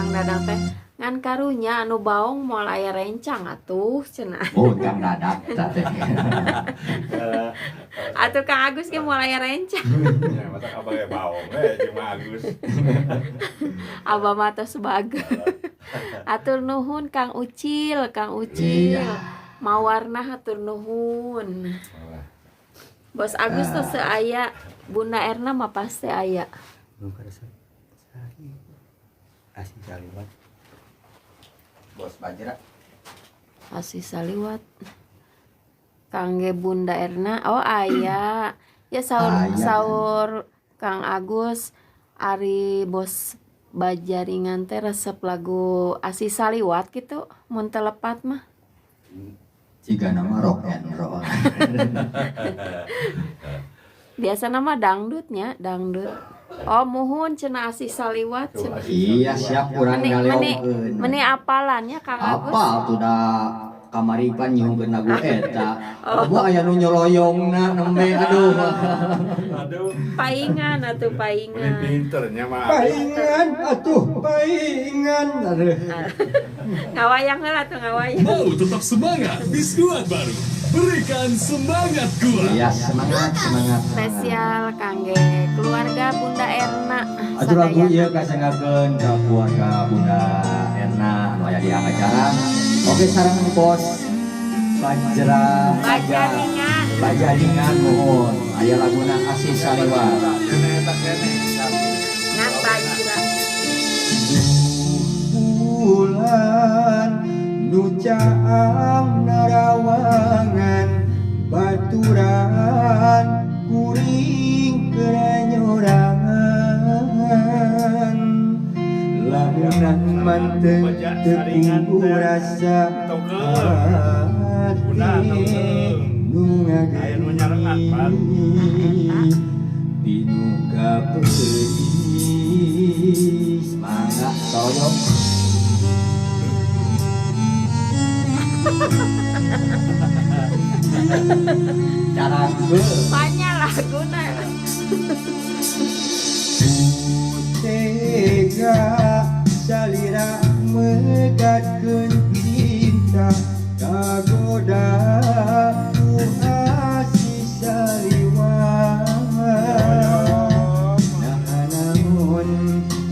Kang Dadang teh ngan karunya anu baong moal aya rencang atuh cenah. Oh, Kang Dadak teh. Atuh Kang Agus ge moal aya rencang. Ya, masa abang ya baong cuma Agus. Abah mah teh sebagai. Atur nuhun Kang Ucil, Kang Ucil. Mawarna hatur nuhun. Bos Agus tuh seaya, Bunda Erna mah pasti aya. Asih saliwat. Bos Bajra. Asih saliwat. Kangge Bunda Erna, oh aya. Ya sahur Kang Agus, Ari Bos Bajaringan teh resep lagu Asih Saliwat gitu, mun telepat mah. Jika nama rock and roll. Biasa nama dangdutnya, dangdut. Oh muhun cenah Asih Saliwat cenah. Iya siap kurang ngaleokeun. Meni apalannya Kang Agus. Apa tuh da kamaripan nyuhkeun lagu eta. Abu aya nu nyoloyongna nembe aduh. Aduh, Paingan atuh ini paingan. pinternya mah. Paingan atuh paingan. Aduh. Ngawayang heula tuh ngawayang. Mau tetap semangat di skuad baru. Berikan semangat kuat. Iya semangat semangat. Spesial kangge keluarga Bunda Erna. Atuh lagu Sadayana. ieu kasengakeun ka keluarga Bunda Erna anu aya di acara. Oke sareng Bos Bajra Bajaringan. Bajaringan mohon. Aya laguna Asih Saliwat. Ngan Bajra. Bulan nu caang narawangan baturan kuring keranyorangan lamunan manteu teu rasa hati nu ngageni dinuga pelis mangga soyong. Cara Banyak laguna. tega salira megatkeun cinta kagoda ku Asih Saliwat naon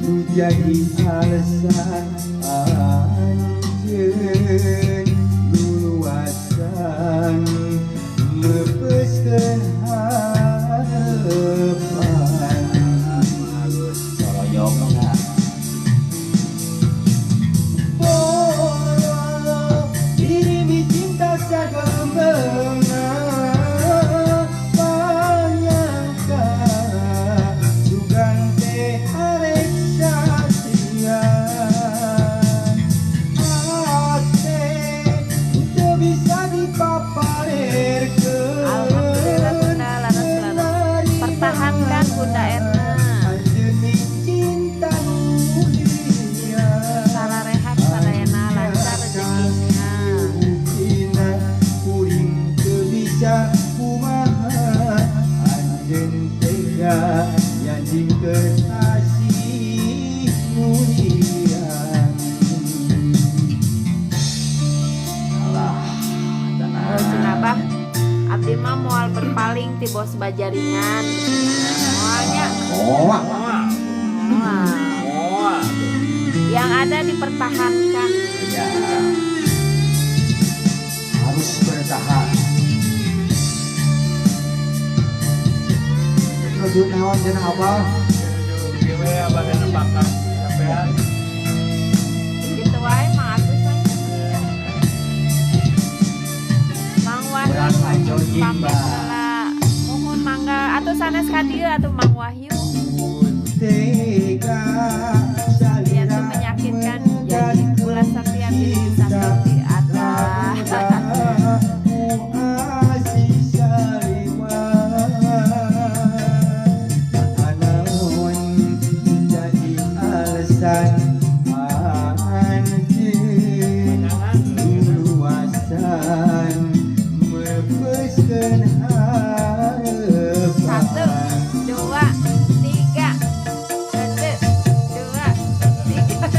nu jadi alasan anjeun luasan mepeskeun harapan soroyongna bolo dirimi cinta sagembenga panyangka sugan teh arek sasian ate teu bisa dipapareerkeun Alhamdulillah Bunda laras-laras. Pertahankan Bunda Erna. anjeun cinta mulia Salah rehat sadayana lancar rezekinya. Ina kuring teu bisa kumaha anjeun tega janjikeun Asih mulian. Alah, Oh cenabah abdi mah moal berpaling ti Bos Bajaringan. Moalnya oh, moal. Yang ada dipertahankan. ya harus bertahan. Terus naon cenah apa? Gitu wae Mang Agus we. Mang Wahyu Urang ajo jimba. pamela. Mohon mangga atuh sanes ka dieu atuh Mang Wahyu. Tega Dia tuh menyakitkan jadi bulan Sapian bisa seperti ada. Asih Saliwat anaon jadi alasan anjeun luasan mepeskeun Satu, harapan. dua, tiga. Satu, dua, tiga.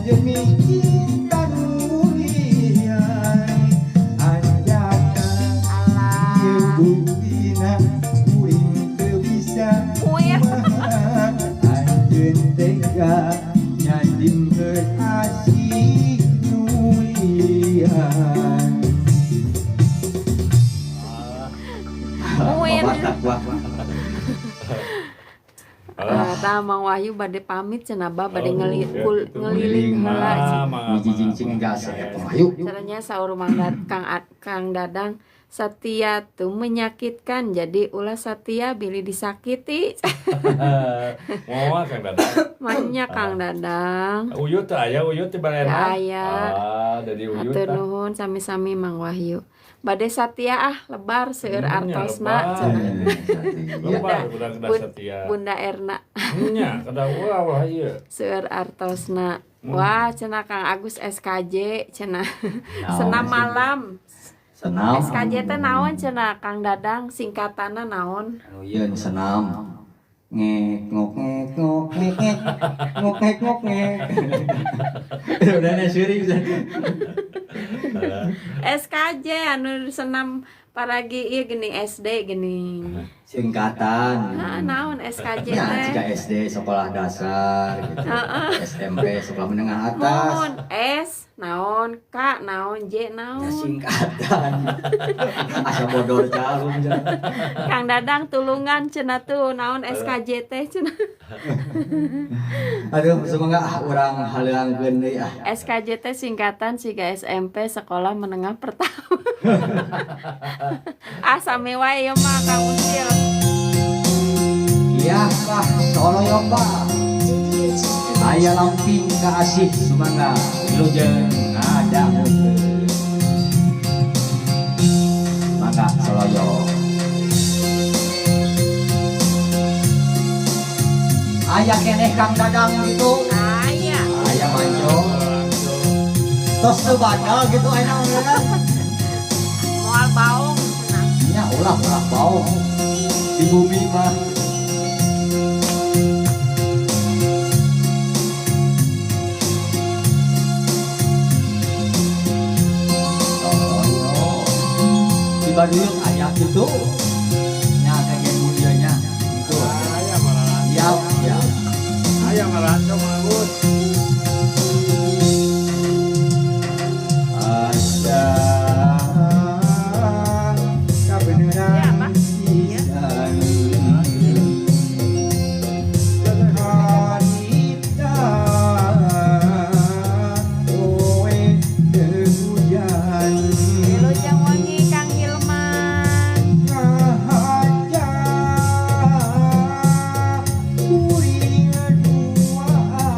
demi cinta nulian anjakan Alah. ieu buktina kuring teu bisa Muir. anjeun tega nyandingkeun asih nulian. Muir. Batak wah. Tah Mang Wahyu bade pamit cenah Bah bade Oh, ngeliling heula. Wiji cincin gas ya pemayu. Caranya saur Mang Kang Dadang Satya tuh menyakitkan jadi ulah Satya bilih disakiti. Mau Kang Dadang. Manya Kang Dadang. Uyut teh aya uyut di Balena. Teu aya. Jadi uyut. Atur nuhun sami-sami Mang Wahyu. Bade Satya lebar seueur artosna lebar. cenah. Lebar budak Setia. Bunda Erna Nya kada wah ieu. seueur artosna. Wah cenah Kang Agus SKJ cenah. Senam malam. Senam. SKJ teh naon cenah Kang Dadang singkatanna naon? Anu ieu senam. Ngek ngok ngek ngok ngek ngek ngok ngek ngok ngek. Udah syuring. SKJ anu senam paragi ieu geuning SD geuning. Singkatan. Nah, naon SKJ Ya, teh? jika SD sekolah dasar gitu. SMP sekolah menengah atas. Naon S, naon K, naon J, Ya, naon. singkatan. Asa bodor calung jangan. Kang Dadang tulungan cenah tuh naon SKJ teh cenah. Aduh, semoga urang haleungkeun deui ah. SKJ teh singkatan siga SMP sekolah menengah pertama. Sami wae ieu mah Kang Ucil. Iya, Pak, solo ya, Pak. Aya lamping ka asih sumangga wilujeng ngadangukeun. Mangga soloyo. Aya keneh Kang Dadang gitu. Aya. Aya manjo. Tos teu bandel gitu aya kan. Moal baung cenah. Nya ulah bau. Di bumi mah Baduyut aya gitu nya kayak budianya gitu Aya marah. siap siap Aya marah Agus. ada Ya, kebenaran Pak. pisan. Hadita kowe teu hujan. Wilujeng wangi Kang Hilman. Rahaja kuring duaan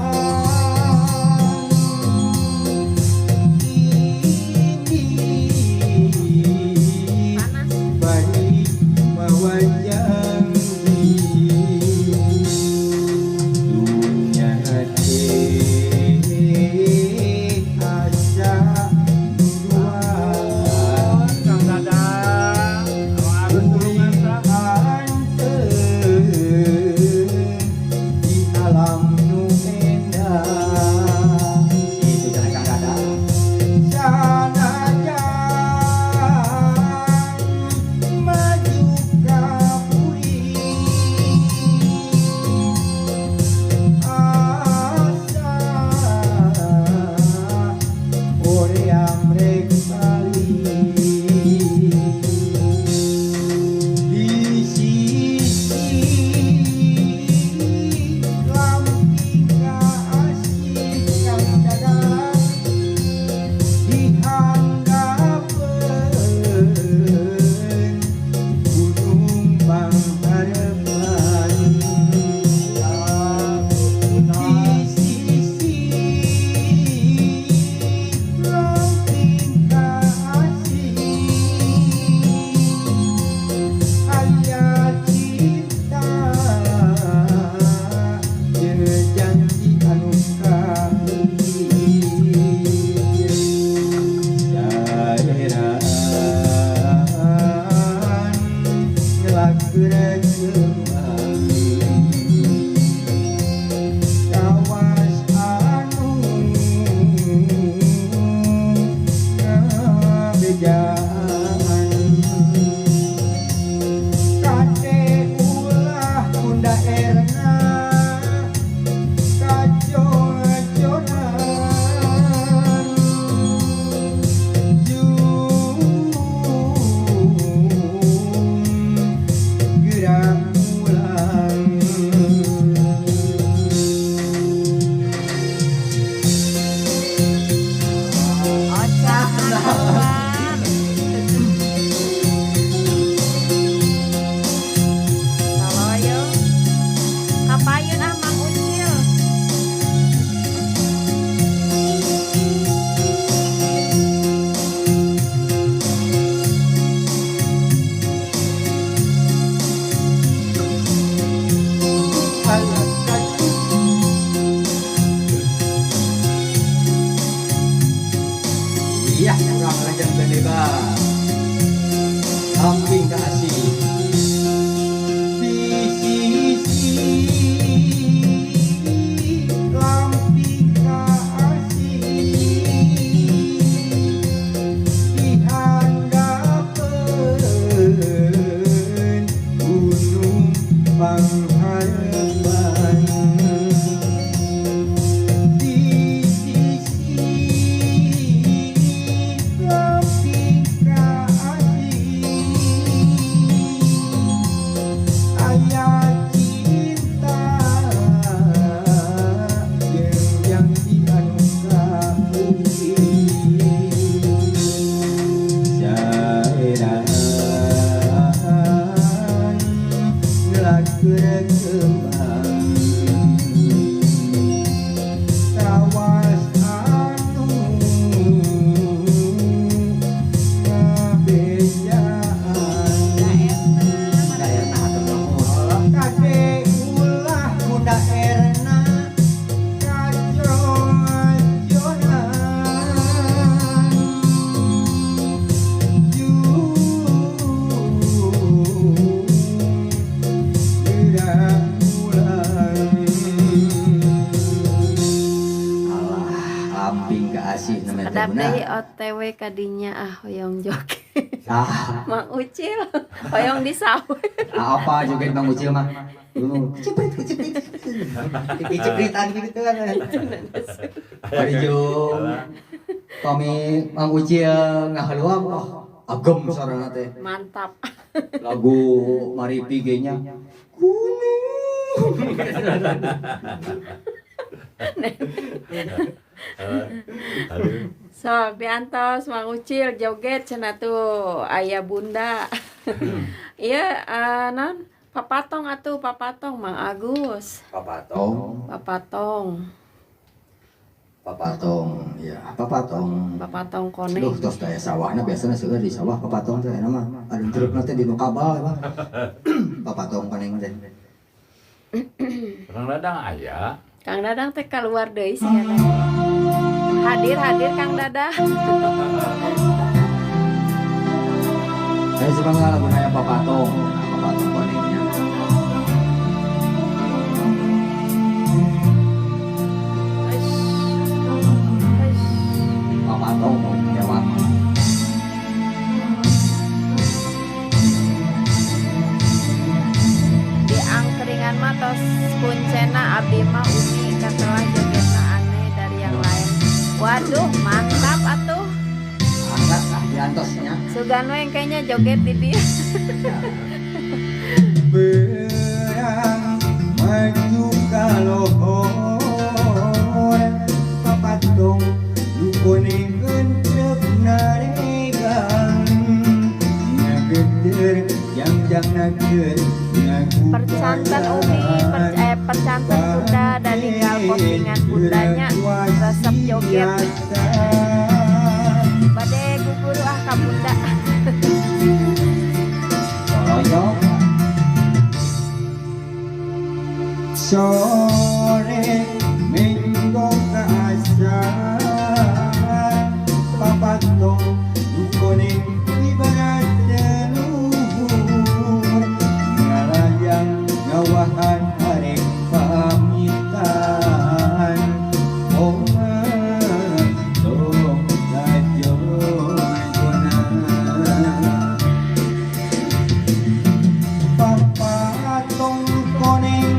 Iya, kurang lajang bendega. Samping kasih. Di sisi lamping kasih. Di hadapan gunung Pangharapan. Di sisi lamping kasih. Ayat cinta yang dianugerahkan. Syairan lagu kembang tawas anu ngabejaan daerah atur kade ulah ku daerna kajojonan Lamping ke asih namanya Kedap deui OTW kadinya hoyong joget. Mang Ucil hoyong di sawah. Apa joget Bang Ucil mah? Dulu keciprit-kecritan gitu kan. Hari jung kami Bang Ucil ngahaluang agem suarana teh. Mantap. Lagu Mari Pige-nya Gunung. Sok diantos Mang Ucil joget cenah tuh aya bunda. Iya non papatong atuh papatong Mang Agus. Papatong. Ya, papatong. Papatong koneng. Duh, tos daya sawahna biasana seueur di sawah papatong teh enak mah. Anu trukna teh di nu kabal mah. Papatong koneng teh. Kang Dadang aya. Kang Dadang teh keluar deui sih Hadir Kang Dadang. Saya suka lagu naya papatong konengnya. Papatong jawab. Di angkringan mah tos kuncena abdi mah umi katelah jogetna aneh dari yang lain. Waduh, mantap atuh. Angkat diantosnya. Sugan we kayaknya joget di dia. Berang maju kalohor papatong lukoningkeun trep naregang ngageuter jangjang nageun Percantan umi, percantan bunda dan tinggal postingan bundanya resep joget. Bade guguru ka bunda. Royong. Sore minggu kaasa papatong lukoning ibarat leluhur ngalayang ngawahan arek pamitan tong kajojonan papatong lukoning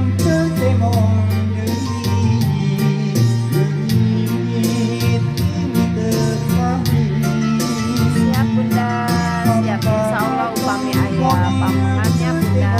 Siap bunda, siap insya Allah upami ayah pamungannya bunda.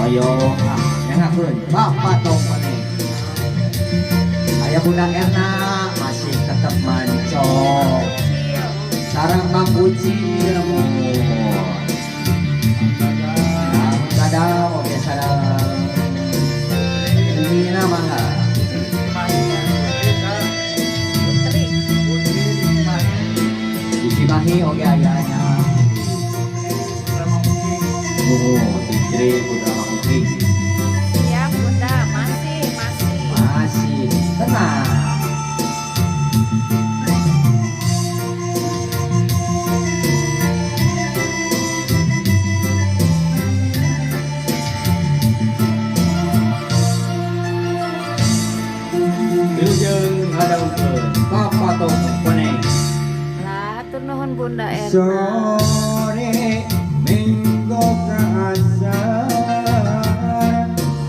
Royong. Yang ngakuin papatong koneng. Ayah Bunda Erna masih tetap mancok. Sarang bambu Cirebon. Kadang oke sarang. Ini nama enggak? Di Cimahi oke ayahnya. Oh, Fitri Putra Mangking. Siap Bunda, masih. Masih tenang. Wilujeng hadangkeun kapatong koneng. Lah, hatur nuhun Bunda Erna. Sore minggu kerasaan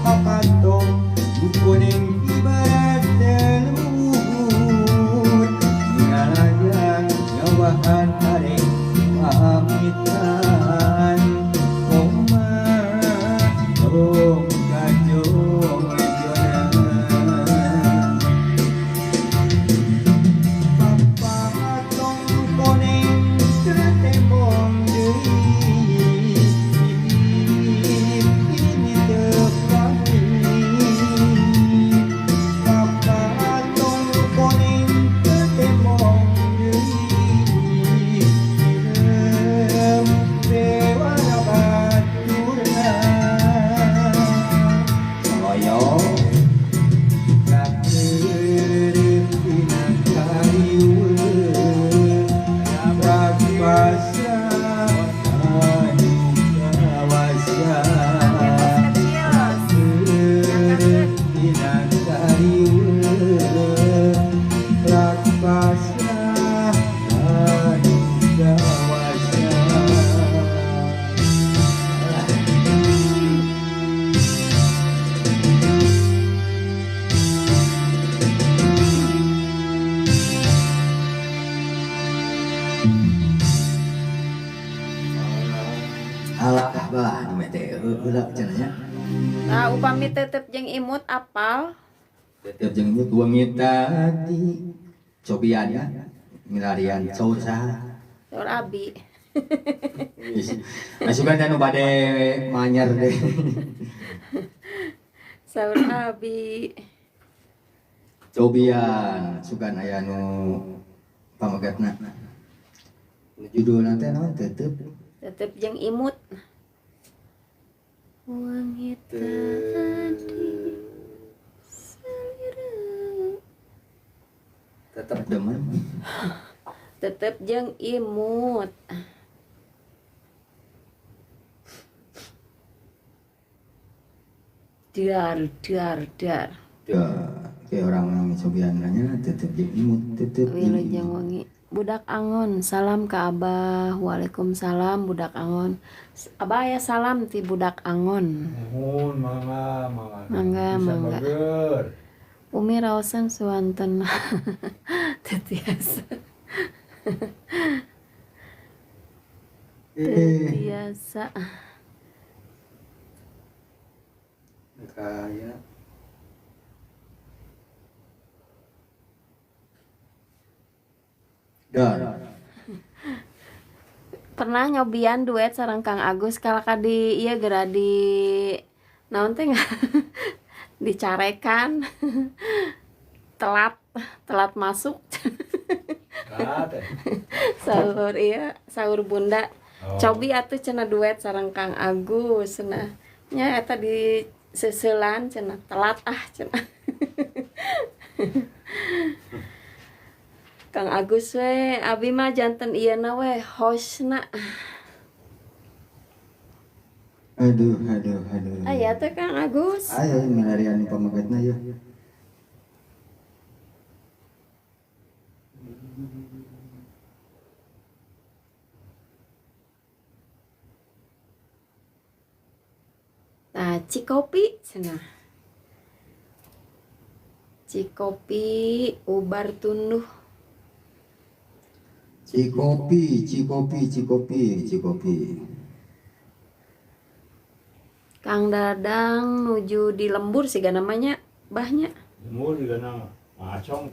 papatong kuning ibarat telur ngalagang nyawahan hari pamitan koma dong kajong jonan papatong koneng tertembong deui ini terkami papatong koneng tertembong deui dewa baturna Loyo alah bah nu teh heula cenanya. Nah, upami tetep jeung imut apal. Tetep jeung ieu wangi tadi cobian ya. Milarian saur saha. Saur Abi. Masukan anu bade manyar deh. Saur Abi. Cobian sugan aya nu pamagatna. Judulna teh naon tetep Tetep jeung imut. Wangi tadi salira. tetep demen. Tetep jeung imut. Dar. Ya, kayak orang cobian nanya tetep jeung imut, tetep Wilujeng wangi. Budak Angon, salam ke Abah. Waalaikumsalam Budak Angon. Abah ya salam ti Budak Angon. Mohon mangga. Mangga, Bisa mangga. bager. Umi raosan suanten. Tetiasa. Tetiasa. Kaya dar Pernah nyobian duet sareng Kang Agus kalaka di ieu geura di naon teh dicarekan. telat masuk. Sahur iya, sahur Bunda. Cobi atuh cenah duet sareng Kang Agus cenah. Nya eta di seuselan cenah telat cenah. Kang Agus we, abi mah janten ieuna we hostna. Aduh. Aya teh Kang Agus. Ayo milarian pamagatna ya. Nah, Cikopi cenah. Cikopi ubar tunduh. Cikopi. Kang Dadang nuju di lembur siga namanya bahnya. Mul juga nama acong.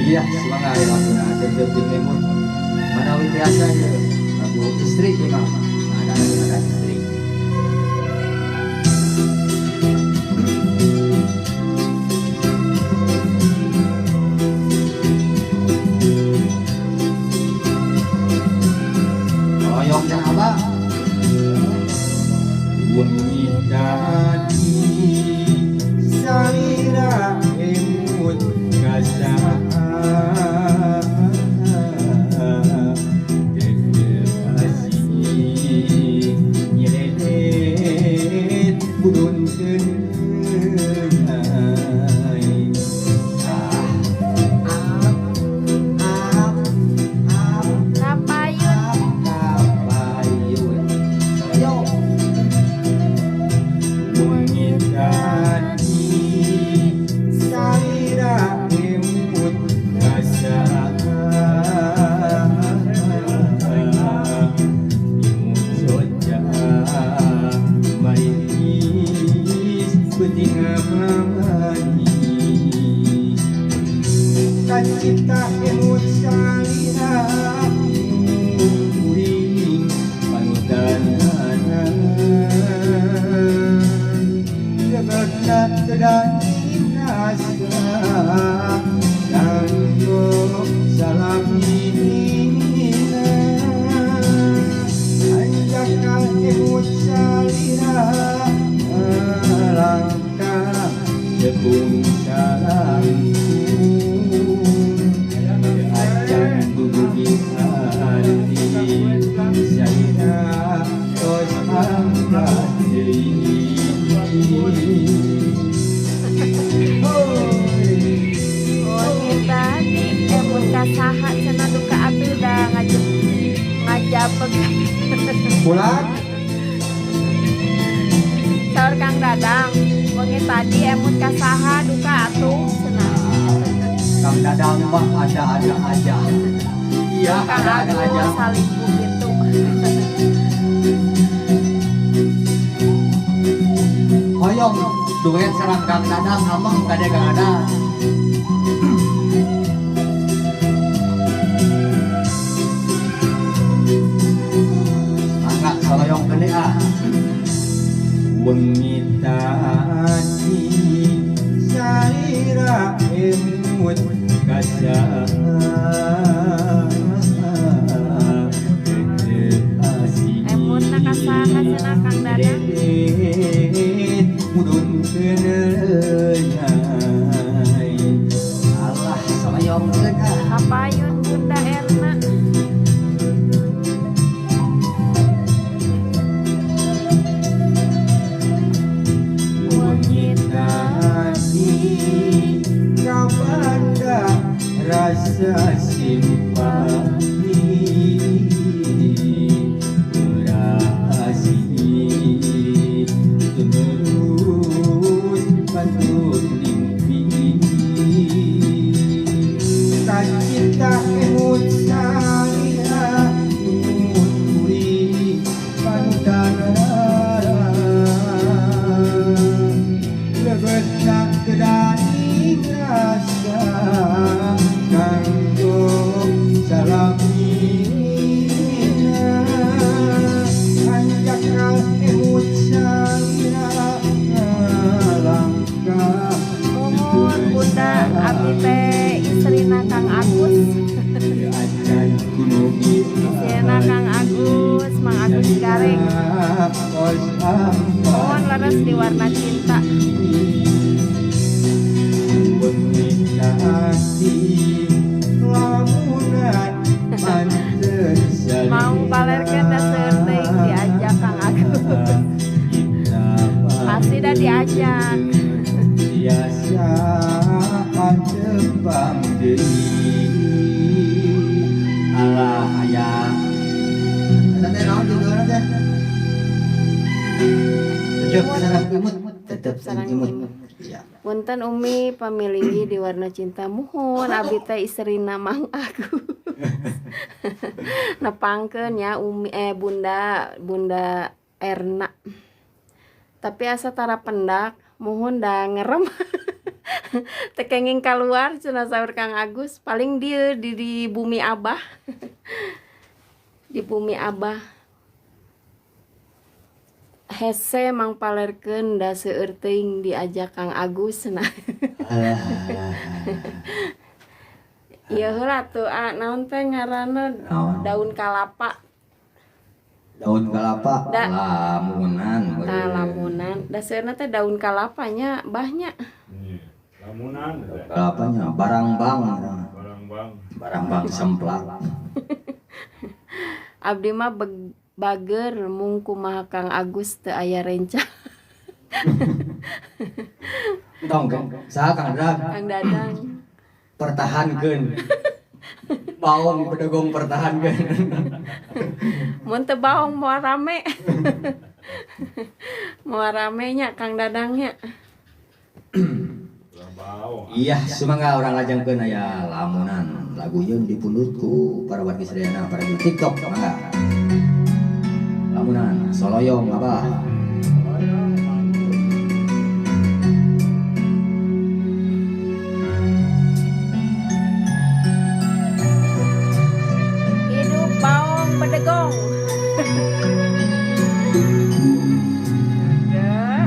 Iya, semangat ya langsung aja jadi lemon. Mana biasa aja, lagu istri memang. Ada istri. Oyongnya apa? Wengi tadi salira emut kasar dekasih nyelet budun kenai Kapayun. kapayun yo wengi tadi salira emut kasar imut soja manis penting amani kacita emut salira uring panudanan Jakarta dan nasa Jango salam hina Anjakan emut salira Langkah jepung salamku Ajang gugur di hati Salira tos angkat Wengi tadi emut kasaha cenah duka atuh da ngajapeg. Pulang Saur Kang Dadang, wengi tadi emut kasaha duka atuh cenah. Kang Dadang mah ada aja. Iya, Kang ada aja. Agus salingkuh gitu. Hoyong duet sareng Kang Dadang amang kade Kang Dadang. Angga saloyong gede ah. Wengi tadi salira emut kasar Emut na kasaha cenah Kang Dadang. mudun kenai Allah saloyong gede ah. Kapayun Bunda Erna. Wengi tadi kapada rasa simpati berasih terus pantun mimpi Kacita emut salira emut uri pantara lebet tak kedai rasa kanggo salam hina anjak emut salira langkah Nuhun Bunda abdi teh istrina Kang Agus. acan gunung Istrina Kang Agus, Mang Agus Gareng. Nuhun leres di warna cinta. Mau balerkeun da seuting diajak Kang Agus. Pasti dah diajak. biasa Jepang deui Allah ayah. Nanti naon juga nanti. Tetep sareng imut. Tetep sareng imut. Iya. Punten Umi pamilih di warna cinta muhun abdi teh istrina Mang Agus. Nepangkeun ya Umi Bunda Erna. Tapi asa tara pendak muhun da ngerem. Teu kenging keluar cenah saur Kang Agus, paling dia di bumi Abah. Di bumi Abah. Hese mangpalerkeun da seueur teuing diajak Kang Agus nah. Ieu heula tuh naon teh ngaranna daun kalapa. Daun kalapa Da- lamunan. Lamunan. Da seueurna teh daun kalapanya bahnya. Lamunan Kalapanya barang-bang. barang-bang. Barang-bang semplak. Abdi mah bager mung kumaha Kang Agus teu aya rencana. Tong saha Kang Dadang Kang Dadang. pertahankeun. Baong pedegong pertahankeun. Mun teu baong moal rame. Moal ramenya Kang Dadangnya. Bau. Iya, sumangga orang lajengkeun aya lamunan laguyeun dipundutku para wargi sedayana para di TikTok mangga. Lamunan soloyong Abah. Hidup baong bedegong. Dah.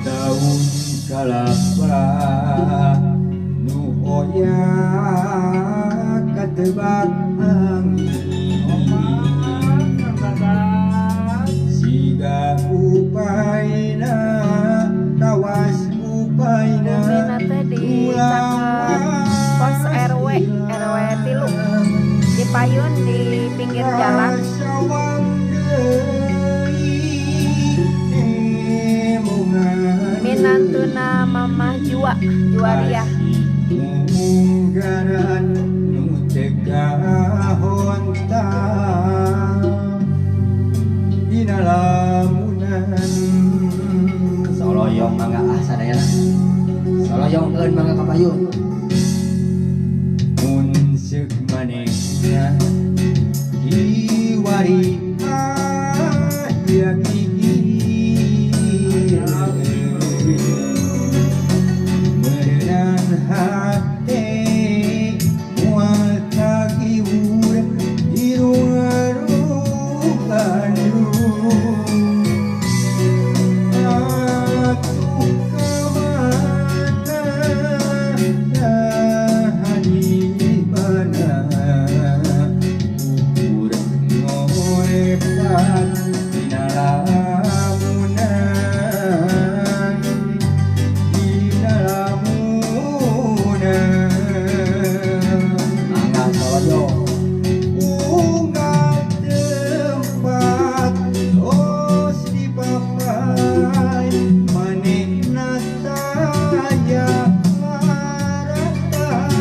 Daun kalapa nu oya katebak angin siga upaina tawas upaina Bumina teh di caket pos RW 3 di payun di pinggir jalan. Minantuna Mamah Juwariah. Munggaran nu tegahon ta dina lamunan soloyong mangga sadayana soloyongkeun mangga kapayun mun seuk manehna kiwari ya gigi merenang hati mual tagiwur iruarukan atuh kamana dahanibana ukur ngorepat dina lamunan dina lamunan mangga soloyong unggah tempat tos dipapai manehna saya maratan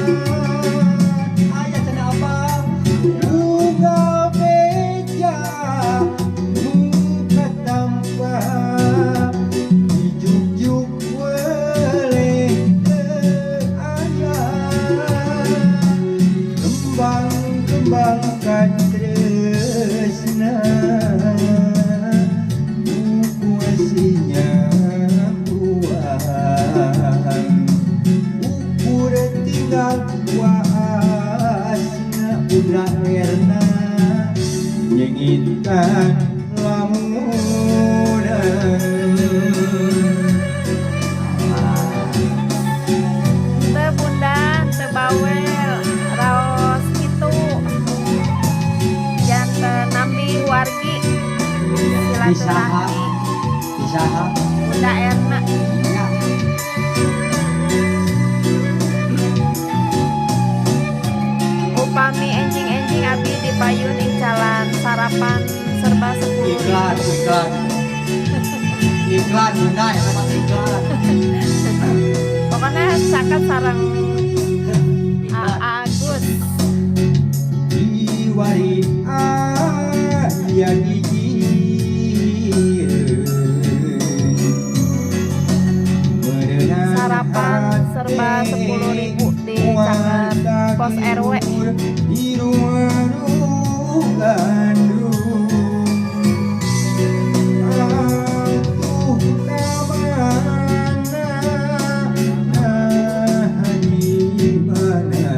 aya cenah apa unggah beja nu katampa dijuk-juk weleh teu aya kembang-kembangkan tresna puasinya buang ukur tinggal puasna Bunda Erna nyengitkan lamunan Teu bundan teu bawel raos kitu. Janten nambi wargi Isaha silaturahmi Isaha Bunda Erna. ya Upami enjing-enjing abdi di payun ing jalan sarapan serba 10.000. iklan Bunda ya memang iklan Pokoknya caket sareng Agus. diwari aya gigi dua 10.000 di caket pos RW. Di rumah Bandung atuh kamana di mana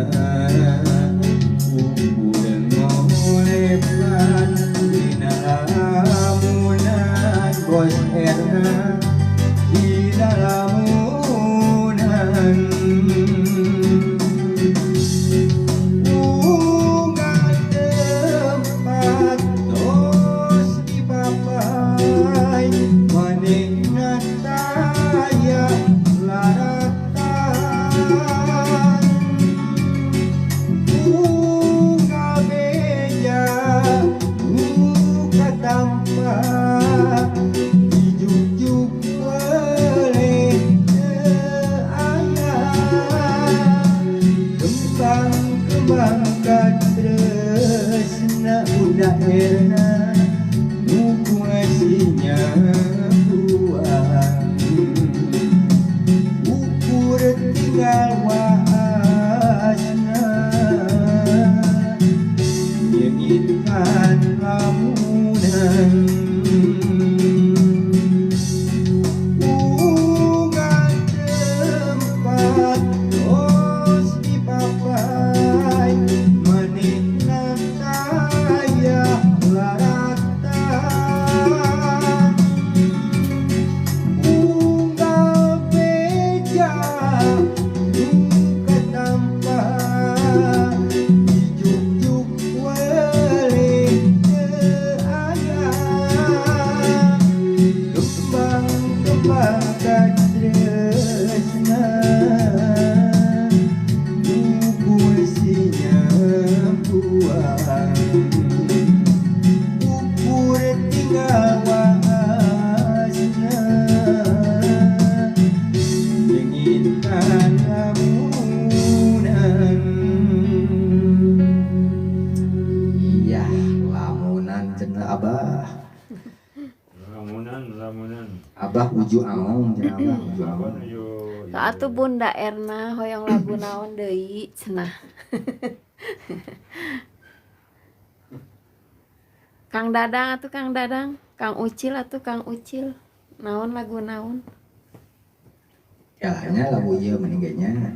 udah ngolepan dina lamunan bos Erna di lamunan Erna nukuasinya buang ukur tinggal waasna nyengitkan lamunan bukan tempat tos dipapai menikah Abah uju aong cenah Abah uju aong. Saatu Bunda Erna hoyong lagu naon deui cenah. Kang Dadang atuh Kang Dadang, Kang Ucil atuh Kang Ucil. Naon lagu naon? Ya hanya lagu ieu meninggalnya.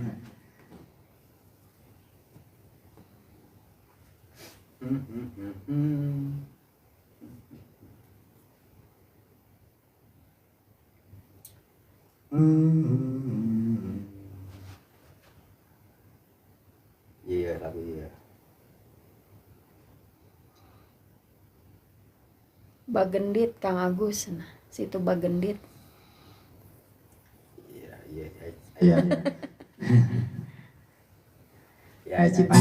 Iya lagu iya. Bagendit Kang Agus nah, situ Bagendit. Iya. Ya Cipan.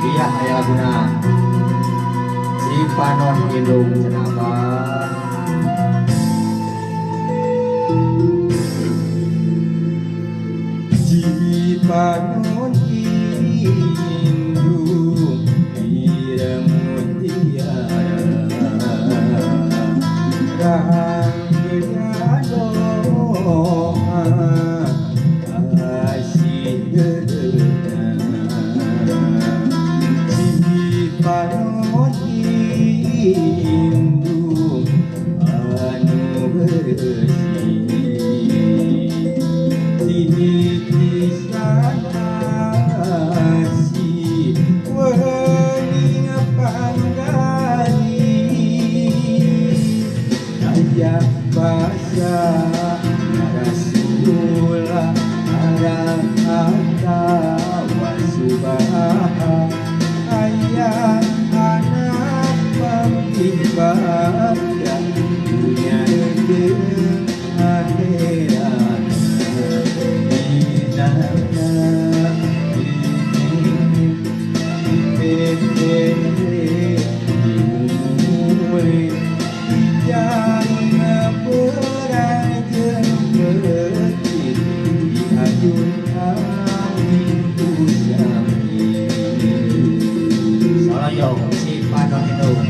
Iya aya laguna Cipanon Indung cenah Abah. Cipanon Indung ira mutiara rahang gedadoa kasih Cipanon Indung anu bersih titisan asih wening panggali daya basa Rasulullah arah kata wasubaha ayat anak pembimbang dunia dengan akhirat dinamnya dimulai jangan berajen berarti diajun angin usami Soloyong Cipanon Indung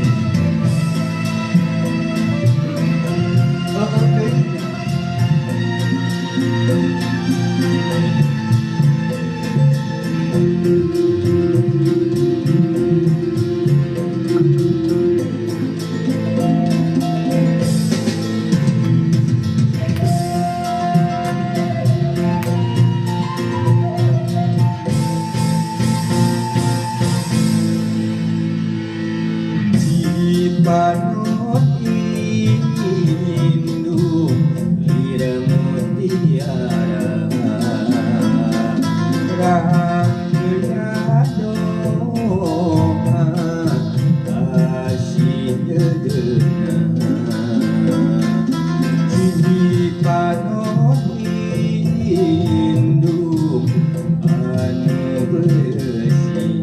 panon indung lirang mutiara rangga doa kasih dedena cibi panon indung anu bersih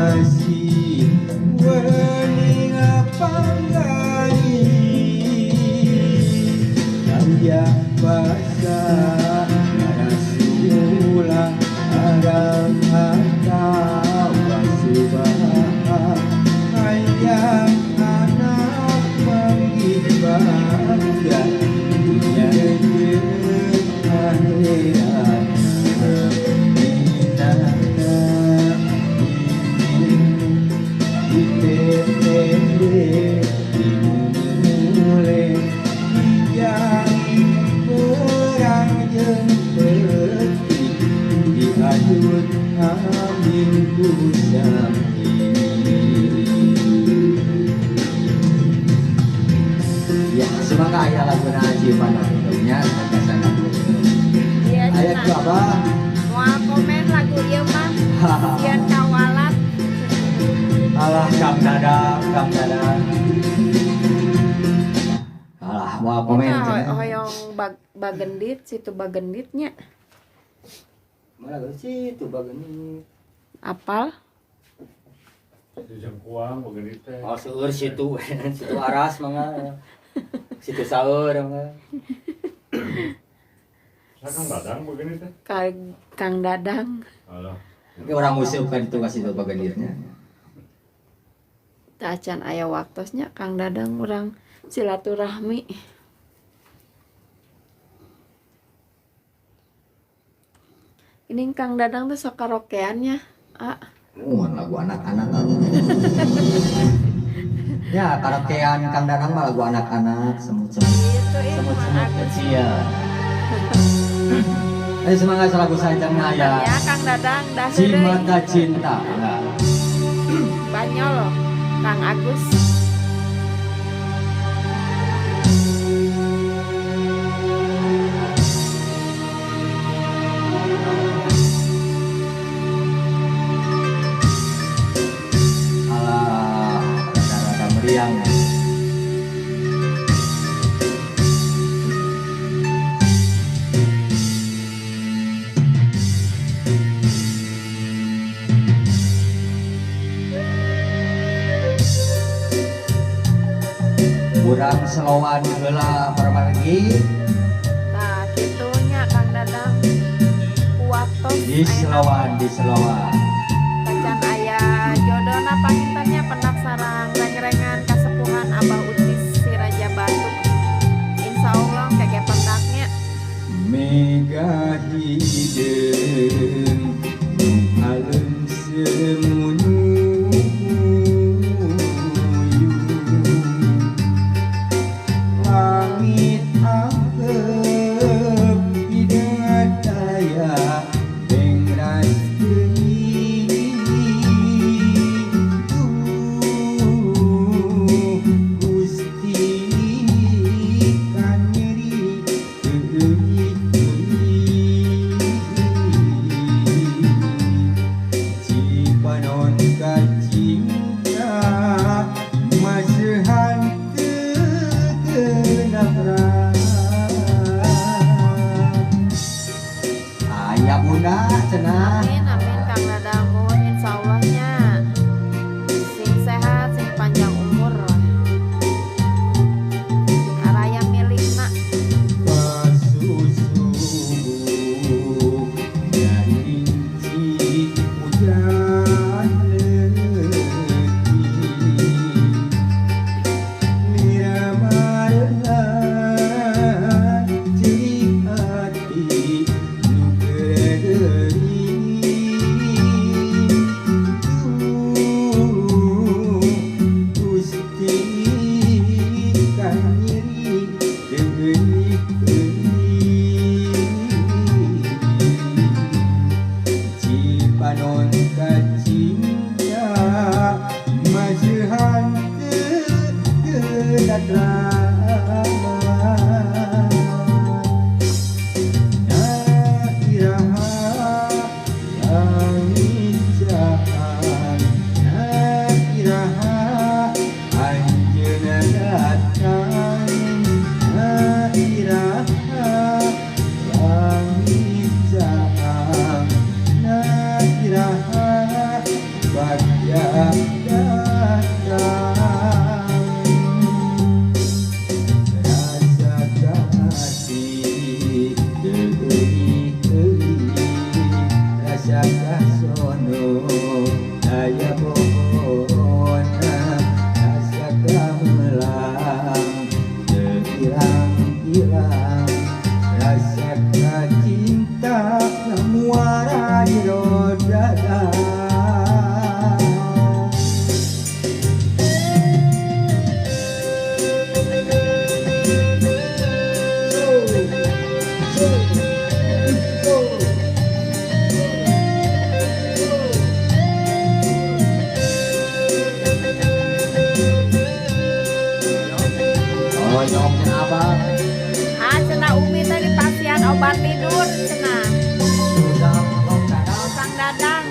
disanasi wening panggali Naya basa narasula arang atau basubah hayang anak menggibangga dunia akhirat Ya, semoga ayah lagu Haji Panonnya sangat Iya ayat cenah. apa? Moal komen lagu ieu mah sian kawalat. Alah Kang Dadang alah mau komen Nah, cenah. hoyong bagendit situ bagenditnya. Mana sih itu bagani Apal? Di jangkuang begini teh. oh seueur situ situ aras mangga situ saeur mangga Kang Dadang begini teh. Kang Dadang. Alah. Oke, orang musuh kan itu kasih itu baganirnya Teu acan aya waktosnya Kang Dadang urang silaturahmi. Ini Kang Dadang tuh sok karaokeannya. lagu anak-anak ya karaokean Kang Dadang mah lagu anak-anak semut-semut Itu ya semut-semut Agus. kecil ayo semangat lagu sancangnya ya Ya Kang Dadang dah si heureuy. mata cinta nah. Banyol loh Kang Agus. Alah rada-rada meriang kurang selowan heula permargi Nah kitunya Kang Dadang kuatos di selowan Kacan aya jodona pangintennya penak sarang reng-rengan kasepuhan Abah Utis si Raja Batu. Insya Allah kage pendaknya. mega hideung alun semunyu langit angkep hideung daya bengras Gusti kanyeri Cipanon kacinta masehan kegenap ayah bunda cenah Amin amin Kang Dadang mohon insya Allahnya sing sehat sing panjang umur. Araya milikna. pasusu dari hujan Miramalan cerik hati nu Rasa kasono daya bohona rasa gamelang hilang-hilang rasa cinta muara di dada. Cenah Umi tadi pasian obat tidur cenah.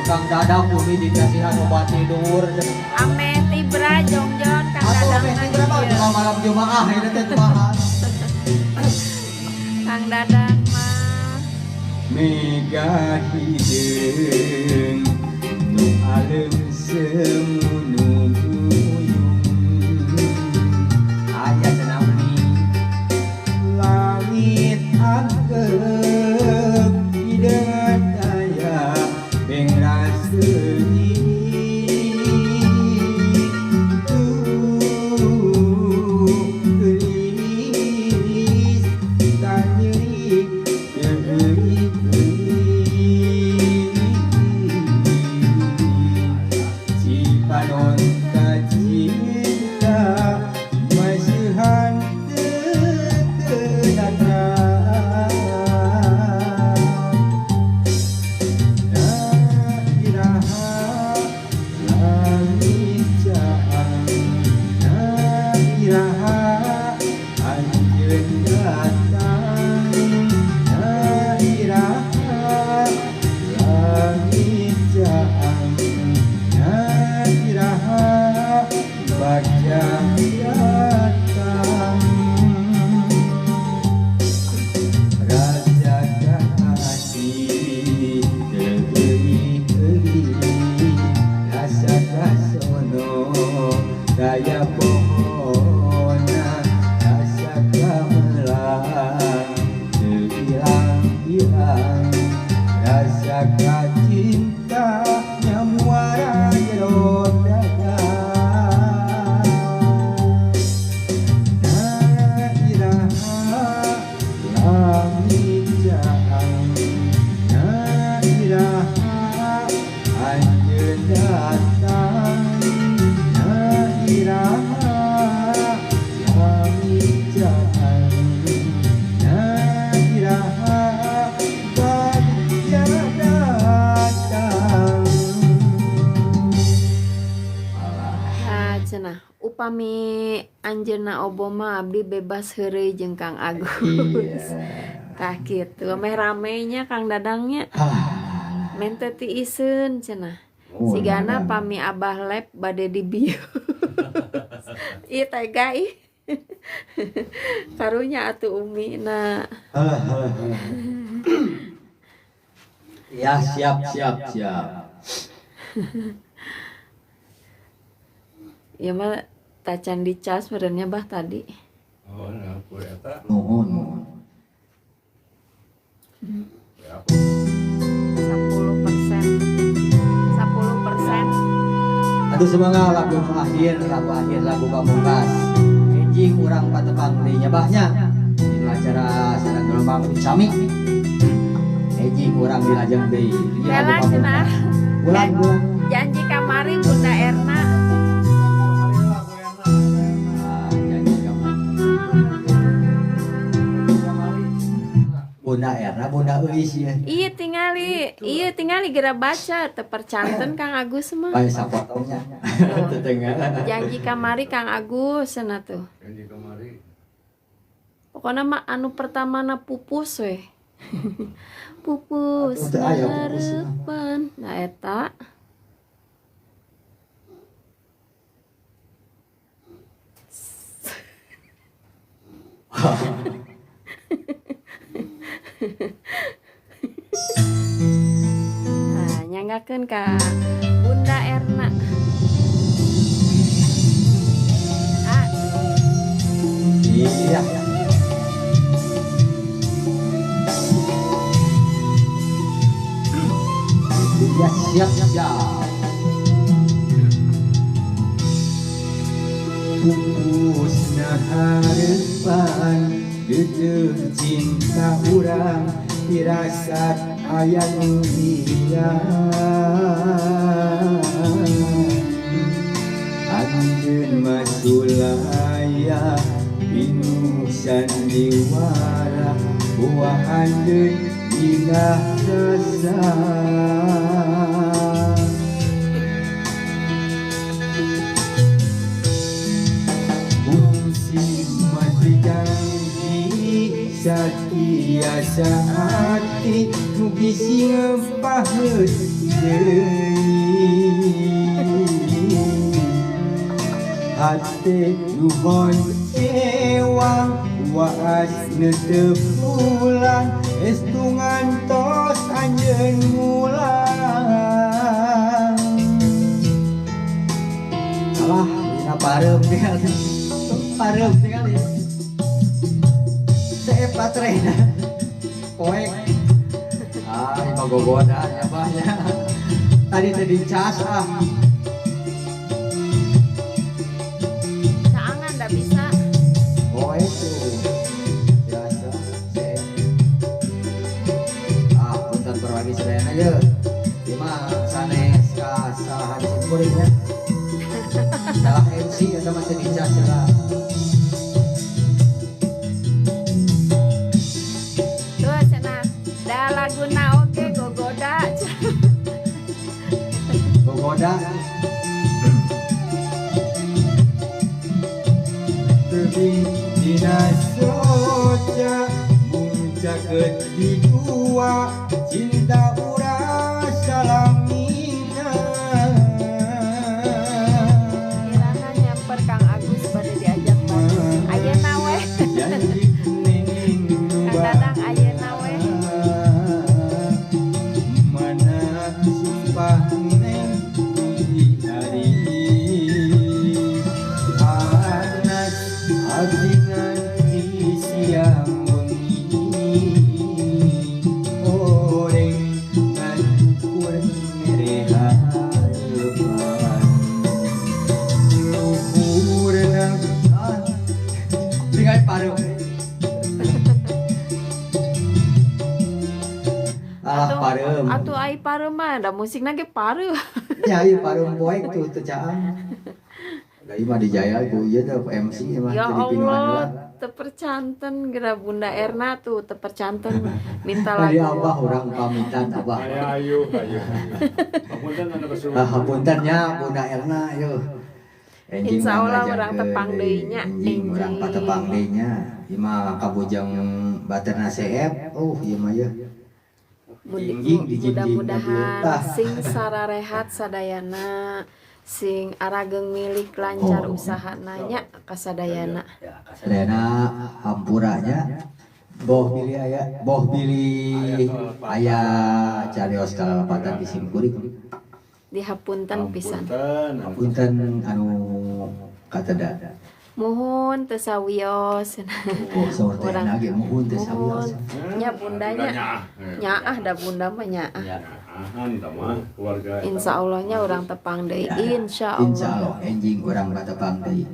Kang Dadang Umi dikasihan obat tidur. Ame tibra jongjon Kang Atau Dadang ame mah tibra mah ieu. malam Jumaah ini teh kumaha. Kang Dadang mah Mega hideung nu alem semunu Aya cenah Umi. langit angkep hideung daya bengras seuni gelis tanyeri si panon cinta masihan terkenal iraha langit jaang iraha anjeun datang iraha langit jaang iraha baca datang rasa kasih geli-geli rasa kasono daya pohona rasa gamelang hilang-hilang rasa cinta muara jero dada. Iraha langit jaang iraha anjeun datang iraha langit jaang iraha bahagia datang. cenah upami anjeunna Obama abdi bebas heureuy jeung Kang Agus. Tah kitu meh ramenya Kang Dadangnya. Men teu tiiseun cenah. Sigana pami Abah lab bade dibieu. Ieu tega ih. Karunya atuh Umi na. Ya siap. Ya mah tacan dicas merenya bah tadi. Oh, nah, aku eta. Nuhun. 10%. Aduh semoga lagu akhir lagu pamungkas. Enjing urang patepang deui nyabahnya. Di acara sareng gelombang sami. Enjing urang dilajeng deui. Bela cenah. Ulang. Janji kamari Bunda Erna. Janji kamu. Bunda Erna, Bunda Euis ya. Iya tingali geura baca teu percanten Kang Agus mah. Bae sapotongnya. Tetengah. Janji kamari Kang Agus cenah tuh. Janji kemari. Pokoknya mah anu pertamana pupus we. Pupus Atuh teu aya pupus mah. harapan. Nah eta nah, nyanggakeun ka Bunda Erna. Ah, Iya. Ya siap siap. Pupusna harapan Dedeuh cinta urang Firasat aya nu hilang Anjeun masulaya Binu sandiwara Buah anjeun indah rasa Fungsi mati janji Setia sehati Mugi singempaheut Hati nuhon cewang Waas netep pulang Estu ngantos anjeun mulang Alah, dina parem tinggali. Parem tinggali. Seepat rena. Poek. Ini gogoda ya banyak. Tadi cas Jangan ndak bisa. Poek tuh. Biasa. Punten berbagi serena aja. Cuma sanes kasahan simpulinnya. Salah MC atau masih dicas lah. Tuh cenah. Da laguna oge gogoda. Gogoda. Tebing dina soca Muncakeun di dua Cinta urang salamina Kirana nyamper Kang Agus pada diajak bareng. Ayeuna we. Janji kuning nu Kang Dadang ayeuna we. Mana sumpah neng di hari Anas abdi nganti siang wengi Goreng ngan ukur ngerehan Luhur nang Tinggal paruh. Alah paruh. Atuh ai pareu mah da musikna ge pareu. Nyai paruh poek tuh caang. Dari mah dijaya ku ieu teh MC mah Ya jadi pinuan Allah, lah. tepercanten geura Bunda Erna tuh tepercanten minta Tadi lagu. Abah orang pamitan Abah. Ayo. Pamunten anu kesuwen. Hapuntennya Bunda Erna yeuh. Enjing Insya Allah ngajakeun orang tepang deuynya, Enjing urang enjing. patepang deuynya. Ieu mah kabujang baterna CF. Ieu mah yeuh. Enjing dijing Mudah-mudahan tah. sing sararehat sadayana, sing arageng milik lancar usaha nanya kasadayana. Sadayana hampuranya. Boh pilih aya carios kalepatan di simkuring. Dihapunten pisan. Punten anu kateda. Muhun teu sawios. Oh, saur teh Urang- lagi muhun teh Muhun. sawios. Nya bundanya. Nyaah da bunda mah nyaah. Ahan mah keluarga. Insya Allahnya orang tepang deui. Insya Insyaallah Allah. enjing urang batepang deui.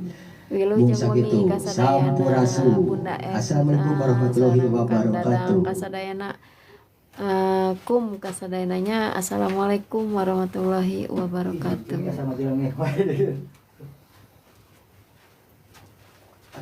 Wilu Bung jeung muni sakitu, kasadayana sampurasun. Bunda Erna. Assalamualaikum warahmatullahi sareng Kang wabarakatuh. Dadang kasadayana. Assalamualaikum warahmatullahi wabarakatuh. Sama dilengeh wae.